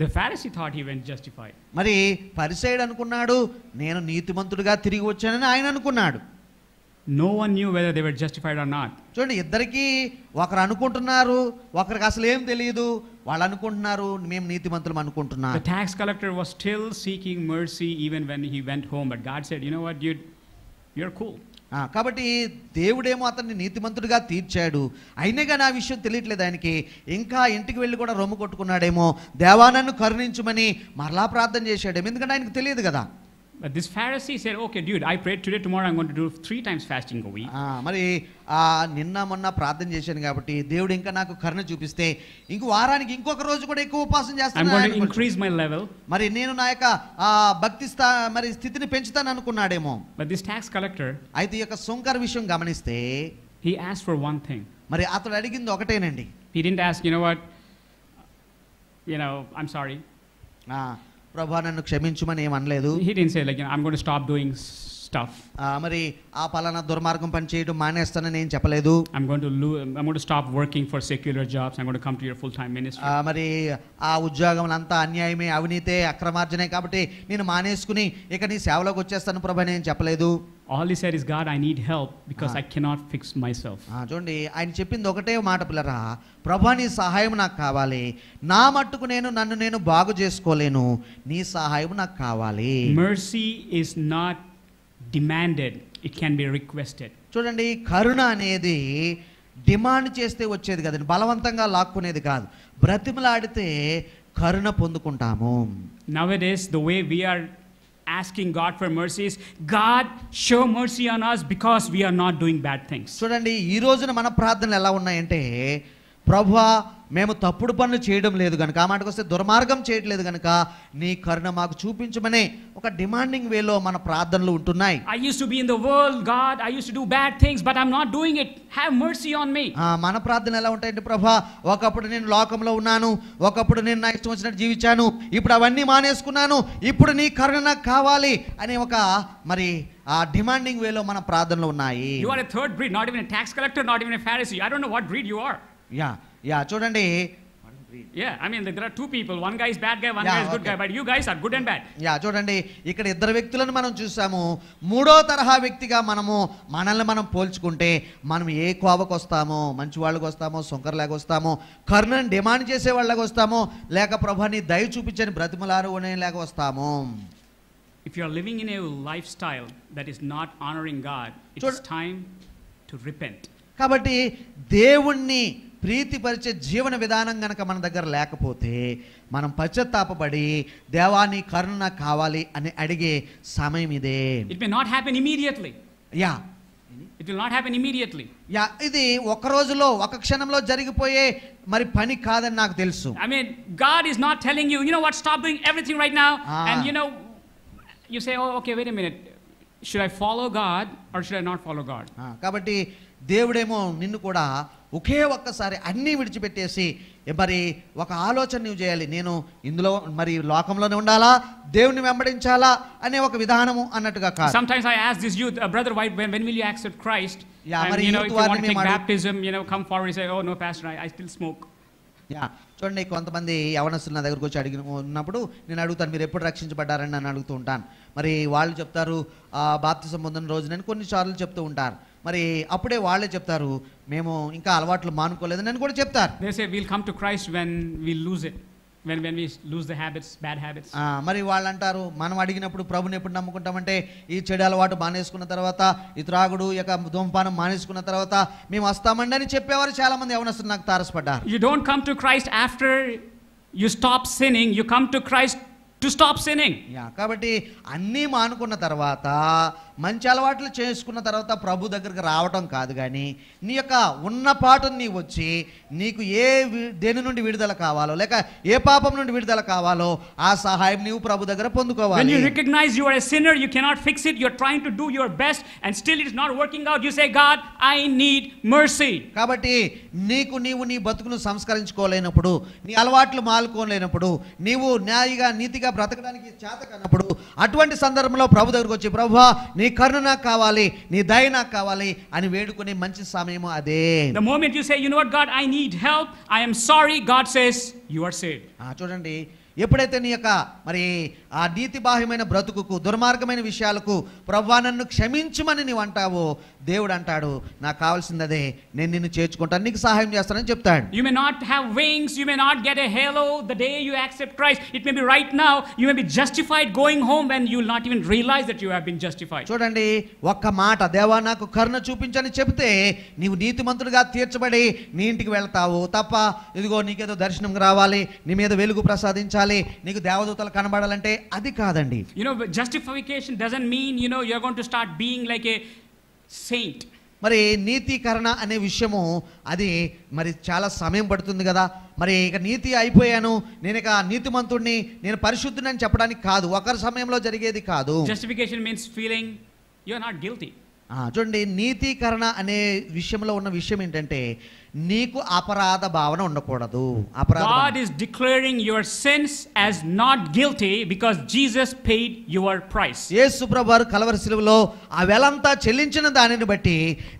The Pharisee thought he went justified. మరి పరిసయ్యుడు అనుకున్నాడు నేను నీతిమంతుడిగా తిరిగి వచ్చానని ఆయన అనుకున్నాడు. No one knew whether they were justified or not. చూడండి ఇద్దరికి ఒకరు అనుకుంటున్నారు, ఒకరికి అసలు ఏం తెలియదు. వాళ్ళు అనుకుంటున్నారు మేము నీతిమంతులం అనుకుంటున్నారు. The tax collector was still seeking mercy even when he went home, but God said, you know what, dude, you're cool. కాబట్టి దేవుడేమో అతన్ని నీతిమంతుడిగా తీర్చాడు, అయినా కానీ ఆ విషయం తెలియట్లేదు ఆయనకి. ఇంకా ఇంటికి వెళ్ళి కూడా రొమ్ము కొట్టుకున్నాడేమో, దేవా నన్ను కరుణించమని మరలా ప్రార్థన చేశాడేమో, ఎందుకంటే ఆయనకు తెలియదు కదా. But this Pharisee said, okay dude, I prayed today, tomorrow I'm going to do 3 times fasting a week. మరి నిన్న మొన్న ప్రార్థన చేశాను కాబట్టి దేవుడు ఇంకా నాకు కరుణ చూపిస్తే ఇంకో వారానికి ఇంకొక రోజు కూడా ఎక్కువ ఉపవాసం చేస్తాను. I'm going to increase my level. మరి నేను నా యొక్క భక్తి మరి స్థితిని పెంచుతాను అనుకున్నాడేమో. But this tax collector, అయితే ఈ యొక్క సుంకర విషయం గమనిస్తే he asked for one thing. మరి అతడు అడిగింది ఒకటేనండి. He didn't ask, you know what, I'm sorry. ప్రభా నన్ను క్షమించుమని ఏం అనలేదు. He didn't say like, I'm going to stop doing stuff. మరి ఆ పలానా దుర్మార్గం పని చేయడం మానేస్తానని ఏం చెప్పలేదు. I'm going to stop working for secular jobs. I'm going to come to your full-time ministry. మరి ఆ ఉద్యోగం అంతా అన్యాయమే, అవినీతే, అక్రమార్జనే కాబట్టి నేను మానేసుకుని ఇక నీ సేవలోకి వచ్చేస్తాను ప్రభా అని ఏం చెప్పలేదు. All he said is, God, I need help because I cannot fix myself. చూడండి ఆయన చెప్పింది ఒకటే మాట పిల్లరా, ప్రభా నీ సహాయం నాకు కావాలి, నా మట్టుకు నన్ను నేను బాగు చేసుకోలేను, నీ సహాయం నాకు కావాలి. Mercy is not demanded, it can be requested. చూడండి కరుణ అనేది డిమాండ్ చేస్తే వచ్చేది కదండి, బలవంతంగా లాక్కునేది కాదు. బ్రతిమలాడితే కరుణ పొందుకుంటాము. Nowadays the way we are asking God for mercies, God show mercy on us because we are not doing bad things. చూడండి ఈ రోజున మన ప్రార్థనలు ఎలా ఉన్నాయంటే, ప్రభువా మేము తప్పుడు పనులు చేయడం లేదు కనుక, ఆ మాటకు వస్తే దుర్మార్గం చేయట్లేదు కనుక నీ కరుణ మాకు చూపించమనే ఒక డిమాండింగ్ వేలో మన ప్రార్థనలు ఉంటున్నాయి. I used to be in the world, God, I used to do bad things, but I'm not doing it. Have mercy on me. మన ప్రార్థన ఎలా ఉంటాయంటే, ప్రభా ఒకప్పుడు నేను లోకంలో ఉన్నాను, ఒకప్పుడు నేను నా ఇష్టం వచ్చినట్టు జీవించాను, ఇప్పుడు అవన్నీ మానేసుకున్నాను, ఇప్పుడు నీ కరుణ నాకు కావాలి అనే ఒక మరి ఆ డిమాండింగ్ వేలో మన ప్రార్థనలు ఉన్నాయి. You are a third breed, not even a tax collector, not even a Pharisee. I don't know what breed you are. చూడండి. I mean there are two people, one guy is bad guy, one guy is good guy, but you guys are good and bad. చూడండి ఇక్కడ ఇద్దరు వ్యక్తులను మనం చూసాము. మూడో తరహా వ్యక్తిగా మనల్ని మనం పోల్చుకుంటే మనం ఏ కోవకు వస్తామో, మంచి వాళ్ళకి వస్తామో, సొంకర్లాగా వస్తామో, కరుణను డిమాండ్ చేసే వాళ్ళకి వస్తామో, లేక ప్రభుని దయ చూపించని బ్రతిమలారునేలాగా వస్తామో. If you are living in a lifestyle that is not honoring God, it's time to repent. కాబట్టి దేవుణ్ణి ప్రీతిపరిచే జీవన విధానం గనక మన దగ్గర లేకపోతే మనం పశ్చాత్తాపపడి దేవాని కరుణ కావాలి అని అడిగే సమయం ఇదే. It may not happen immediately. It will not happen immediately. ఇది ఒక రోజులో ఒక క్షణంలో జరిగిపోయే మరి పని కాదని నాకు తెలుసు. I mean God is not telling you, you know what, stop doing everything right now. And you say, oh okay, wait a minute, should I follow God or should I not follow God? కాబట్టి దేవుడేమో నిన్ను కూడా ఒకే ఒక్కసారి అన్నీ విడిచిపెట్టేసి మరి ఒక ఆలోచన నువ్వు చేయాలి, నేను ఇందులో మరి లోకంలోనే ఉండాలా, దేవుని వెంబడించాలా అనే ఒక విధానము అన్నట్టుగా కాదు. Sometimes I ask this youth, brother, when will you accept Christ? And if you want to take baptism, come forward and say, oh no pastor, I still smoke. చూడండి కొంతమంది యవనస్తులు నా దగ్గరకు వచ్చి ఉన్నప్పుడు నేను అడుగుతాను, మీరు ఎప్పుడు రక్షించబడ్డారని నన్ను అడుగుతూ ఉంటాను. మరి వాళ్ళు చెప్తారు బాప్తిసం పొందిన రోజు నేను కొన్నిసార్లు చెప్తూ ఉంటారు. మరి అప్పుడే వాళ్ళే చెప్తారు మేము ఇంకా అలవాట్లు మానుకోలేదు అని కూడా చెప్తారు. They say we'll come to Christ when we lose it, when we lose the habits, bad habits. మరి వాళ్ళు అంటారు మనం అడిగినప్పుడు ప్రభుని ఎప్పుడు నమ్ముకుంటామంటే ఈ చెడు అలవాటు మానేసుకున్న తర్వాత, ఈ త్రాగుడు యొక్క ధూమపానం మానేసుకున్న తర్వాత మేము వస్తామండి అని చెప్పేవారు చాలా మంది యవనస్తులు నాకు తారసపడ్డారు. You don't come to Christ after you stop sinning, you come to Christ to stop sinning. కాబట్టి అన్నీ మానుకున్న తర్వాత మంచి అలవాట్లు చేసుకున్న తర్వాత ప్రభు దగ్గరికి రావటం కాదు, కానీ నీ యొక్క ఉన్న పాటుని నీ వచ్చి నీకు దేని నుండి విడుదల కావాలో లేక ఏ పాపం నుండి విడుదల కావాలో ఆ సహాయం నీవు ప్రభు దగ్గర పొందుకోవాలి. When you recognize you are a sinner, you cannot fix it, you are trying to do your best and still it is not working out, you say, God, I need mercy. కాబట్టి నీవు నీ బతుకును సంస్కరించుకోలేనప్పుడు, నీ అలవాట్లు మాలుకోలేనప్పుడు, నీవు న్యాయంగా నీతిగా బ్రతకడానికి చేత కానప్పుడు, అటువంటి సందర్భంలో ప్రభు దగ్గరకు వచ్చి, ప్రభువా నీ కరుణ నాకు కావాలి, నీ దయ నాకు కావాలి అని వేడుకునే మంచి సమయము అదే. The moment you say, you know what God, I need help, I am sorry, God says you are saved. చూడండి, ఎప్పుడైతే నీ యొక్క మరి ఆ నీతి బాహ్యమైన బ్రతుకుకు దుర్మార్గమైన విషయాలకు ప్రభువా నన్ను క్షమించమని నీవు అంటావో, దేవుడు అంటాడు నాకు కావాల్సింది అదే, నేను నిన్ను చేర్చుకుంటాను, నీకు సహాయం చేస్తానని చెప్తాడు. You may not have wings, you may not get a halo the day you accept Christ. It may be right now, you may be justified going home when you will not even realize that you have been justified. చూడండి, ఒక్క మాట దేవా నాకు కరుణ చూపించని చెప్తే నీవు నీతిమంతుడిగా తీర్చబడి నీ ఇంటికి వెళ్తావు తప్ప, ఇదిగో నీకేదో దర్శనం రావాలి, నీ మీద వెలుగు ప్రసాదించాలి, నీకు దేవదూతలు కనబడాలంటే అది కాదండి. You know, justification doesn't mean, you know, you're going to start being like a saint. మరి నీతీకరణ అనే విషయము అది మరి చాలా సమయం పడుతుంది కదా. మరి ఇక నీతి అయిపోయాను, నేను ఇక నీతిమంతుడిని, నేను పరిశుద్ధుని అని చెప్పడానికి కాదు, ఒకరి సమయంలో జరిగేది కాదు. Justification means feeling you're not guilty. చూడండి, నీతీకరణ అనే విషయంలో ఉన్న విషయం ఏంటంటే నీకు అపరాధ భావన ఉండకూడదు. God is declaring your sins as not guilty because Jesus paid your price. యేసు ప్రభువారు కలవరి శిలువలో ఆ వెలంతా చెల్లించిన దానిని బట్టి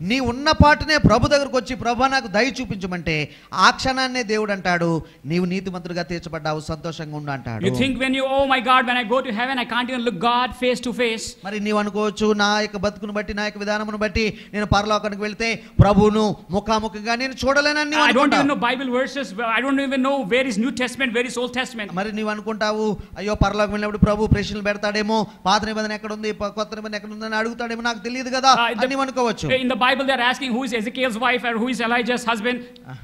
నీ ఉన్న పాటునే ప్రభు దగ్గరకు వచ్చి, ప్రభువా నాకు దయ చూపించమంటే ఆ క్షణాన్నే దేవుడు అంటాడు నీవు నీతిమంతుడిగా తీర్చబడ్డావు, సంతోషంగా ఉండు అంటాడు. You think when you, oh my God, when I go to heaven I can't even look God face to face. మరి నీవు అనుకోవచ్చు, నా యొక్క బతుకును బట్టి, నా యొక్క విధానమును బట్టి నేను పరలోకానికి వెళ్తే ప్రభువును ముఖాముఖిగా నేను చూడలేనని I don't even know Bible verses, I don't even know where is New Testament, where is Old Testament. మరి నీవు అనుకుంటావు, అయ్యో పరలోకం వెళ్ళినప్పుడు ప్రభు ప్రశ్నలు పెడతాడేమో, పాత నిబంధన ఎక్కడ ఉంది, కొత్త నిబంధన ఎక్కడ ఉందని అడుగుతాడేమో, నాకు తెలియదు కదా అని నీవు అనుకోవచ్చు. In the Bible they are asking who is Ezekiel's wife or who is Elijah's husband.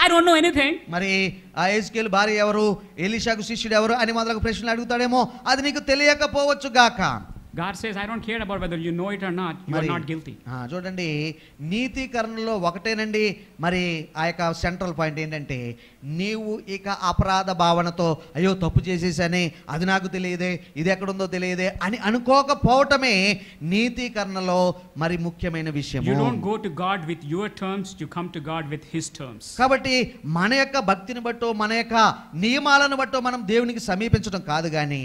I don't know anything. మరి ఆ ఎజెకియెలు భార్య ఎవరు, ఎలీషాకు శిష్యుడు ఎవరు అని మొదలగు ప్రశ్నలు అడుగుతాడేమో, అది నీకు తెలియకపోవచ్చు గాక. God says, I don't care about whether you know it or not, you are not guilty. చూడండి, నీతికరణలో ఒకటేనండి మరి ఆ యొక్క సెంట్రల్ పాయింట్ ఏంటంటే నీవు ఇక అపరాధ భావనతో అయ్యో తప్పు చేసేసానే, అది నాకు తెలియదే, ఇది ఎక్కడుందో తెలియదే అని అనుకోకపోవటమే నీతికరణలో మరి ముఖ్యమైన విషయం. You don't go to God with your terms, you come to God with his terms. కాబట్టి మన యొక్క భక్తిని బట్టో, మన యొక్క నియమాలను బట్టో మనం దేవునికి సమీపించడం కాదు, కానీ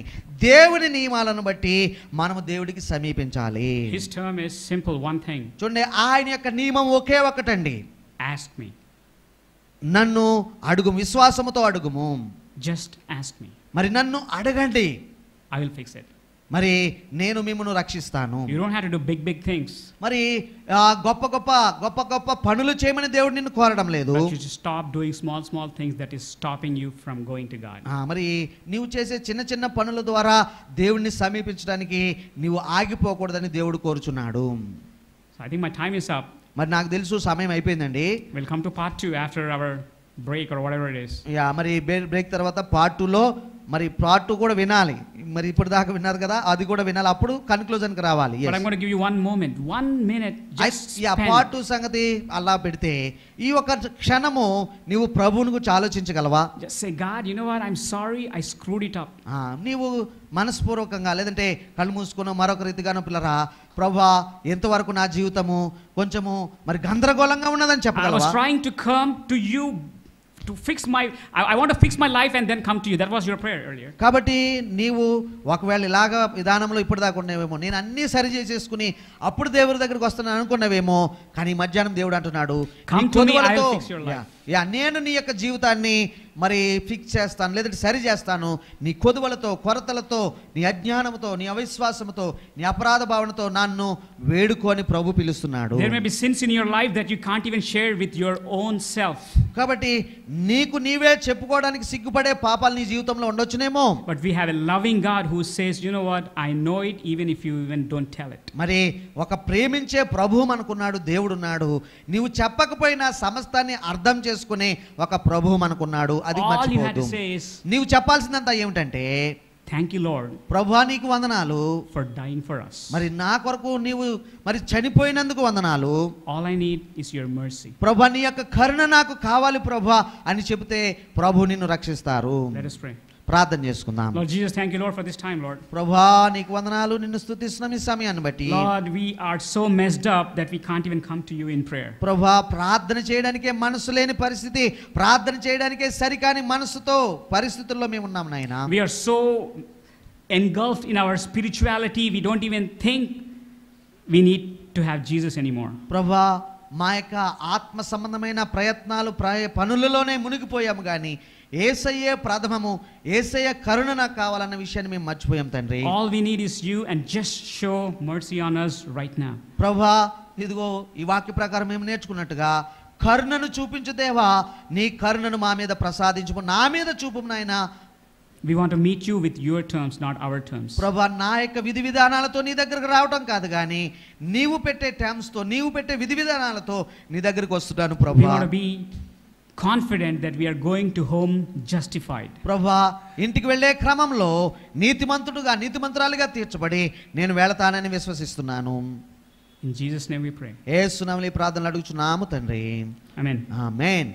దేవుని నియమాలను బట్టి మనం దేవుడికి సమీపించాలి. His term is simple, one thing. చూడండి, ఆయన యొక్క నియమం ఒకే ఒకటండి, ask me. నన్ను అడుగు, విశ్వాసముతో అడుగుము. Just ask me. మరి నన్ను అడగండి, I will fix it. మరి నేను మిమ్మల్ని రక్షిస్తాను. You don't have to do big things. మరి గొప్ప గొప్ప పనులు చేయమని దేవుడు నిన్ను కోరడం లేదు. But you just stop doing small things that is stopping you from going to God. మరి నీవు చేసే చిన్న పనుల ద్వారా దేవుడిని సమీపించడానికి నీవు ఆగిపోకూడదని దేవుడు కోరుచున్నాడు. So I think my time is up. మరి నాకు తెలుసు సమయం అయిపోయిందండి. We'll come to part 2 after our break or whatever it is. మరి బ్రేక్ తర్వాత పార్ట్ 2లో మరి పార్ట్ 2 కూడా వినాలి. మరి ఇప్పుడు దాకా విన్నారు కదా, అది కూడా వినాలి, అప్పుడు కన్క్లూజన్ కి రావాలి. But I'm going to give you one minute just part 2 సంగతి అలా పెడితే ఈ ఒక క్షణము నీవు ప్రభువుని గురించి ఆలోచించగలవా? Just say, God, you know what, I'm sorry I screwed it up. నీవు మనస్పూర్వకంగా లేదంటే కళ్ళు మూసుకున్న మరొక రీతిగానో పిల్లరా, ప్రభువా ఎంతవరకు నా జీవితము కొంచెము మరి గందరగోళంగా ఉన్నదని చెప్పగలవా? I was trying to come to you to fix my I want to fix my life and then come to you. That was your prayer earlier. కాబట్టి నీవు ఒకవేళ ఇలాగా విధానంలో ఇప్పుడు దాకా ఉన్నావేమో, నేను అన్నీ సరి చేసేసుకుని అప్పుడు దేవుడి దగ్గరికి వస్తాను అనుకున్నావేమో, కానీ మధ్యాహ్నం దేవుడు అంటున్నాడు, నేను నీ యొక్క జీవితాన్ని మరి ఫిక్స్ చేస్తాను, లేదంటే సరి చేస్తాను, నీ కొదువలతో, కొరతలతో, నీ అజ్ఞానంతో, నీ అవిశ్వాసంతో, నీ అపరాధ భావనతో నన్ను వేడుకొని ప్రభు పిలుస్తున్నాడు. There may be sins in your life that you can't even share with your own self. కాబట్టి నీకు నీవే చెప్పుకోవడానికి సిగ్గుపడే పాపాలు నీ జీవితంలో ఉండొచ్చునేమో. But we have a loving God who says, you know what, I know it even if you even don't tell it. మరి ఒక ప్రేమించే ప్రభువు మనకున్నాడు, దేవుడు ఉన్నాడు. నీవు చెప్పకపోయినా సమస్తాన్ని అర్థం చేసుకునే ఒక ప్రభువు మనకున్నాడు, అది మర్చిపోవద్దు. నీవు చెప్పాల్సిందంతా ఏమిటంటే Thank you, Lord, ప్రభువా నీకు వందనాలు for dying for us. మరి నా కొరకు నీవు మరి చనిపోయినందుకు వందనాలు. All I need is your mercy. ప్రభువా నీ యొక్క కరుణ నాకు కావాలి ప్రభువా అని చెబితే ప్రభు నిన్ను రక్షిస్తారు. Let us pray. ప్రార్థన చేసుకుందాం. Lord Jesus, thank you, Lord, for this time, Lord. ప్రభువా నీకు వందనాలు, నిన్ను స్తుతిస్తున్నాం ఈ సమయాన్ని బట్టి. Lord, we are so messed up that we can't even come to you in prayer. ప్రభువా ప్రార్థన చేయడానికే మనసు లేని పరిస్థితి, ప్రార్థన చేయడానికే సరికాని మనసుతో పరిస్థితుల్లో మేము ఉన్నాం నాయనా. We are so engulfed in our spirituality, we don't even think we need to have Jesus anymore. ప్రభువా మా యొక్క ఆత్మ సంబంధమైన ప్రయత్నాలు పనులలోనే మునిగిపోయాము కానీ యేసయ్యే ప్రథమము, యేసయ్య కరుణ నాకు కావాలన్న విషయాన్ని మేము మర్చిపోయాం తండ్రి. All we need is you, and just show mercy on us right now. ప్రభువా ఇదిగో ఈ వాక్య ప్రకారం మేము నేర్చుకున్నట్టుగా కరుణను చూపించు దేవా, నీ కరుణను మా మీద ప్రసాదించు, నా మీద చూపు నాయనా. We want to meet you with your terms, not our terms. ప్రభువా నా యొక్క విధి విధానాలతో నీ దగ్గరకు రావడం కాదు కానీ నీవు పెట్టే టర్మ్స్ తో, నీవు పెట్టే విధి విధానాలతో నీ దగ్గరకు వస్తున్నాను We ప్రభువా. want to be confident that we are going to home justified. ప్రభువా ఇంటికి వెళ్ళే క్రమంలో నీతిమంతుడుగా, నీతిమంతురాలిగా తీర్చబడి నేను వెళతానని విశ్వసిస్తున్నాను. In Jesus' name we pray. యేసు నామములో ఈ ప్రార్థనలు అడుగుచున్నాము తండ్రి. Amen. ఆమేన్.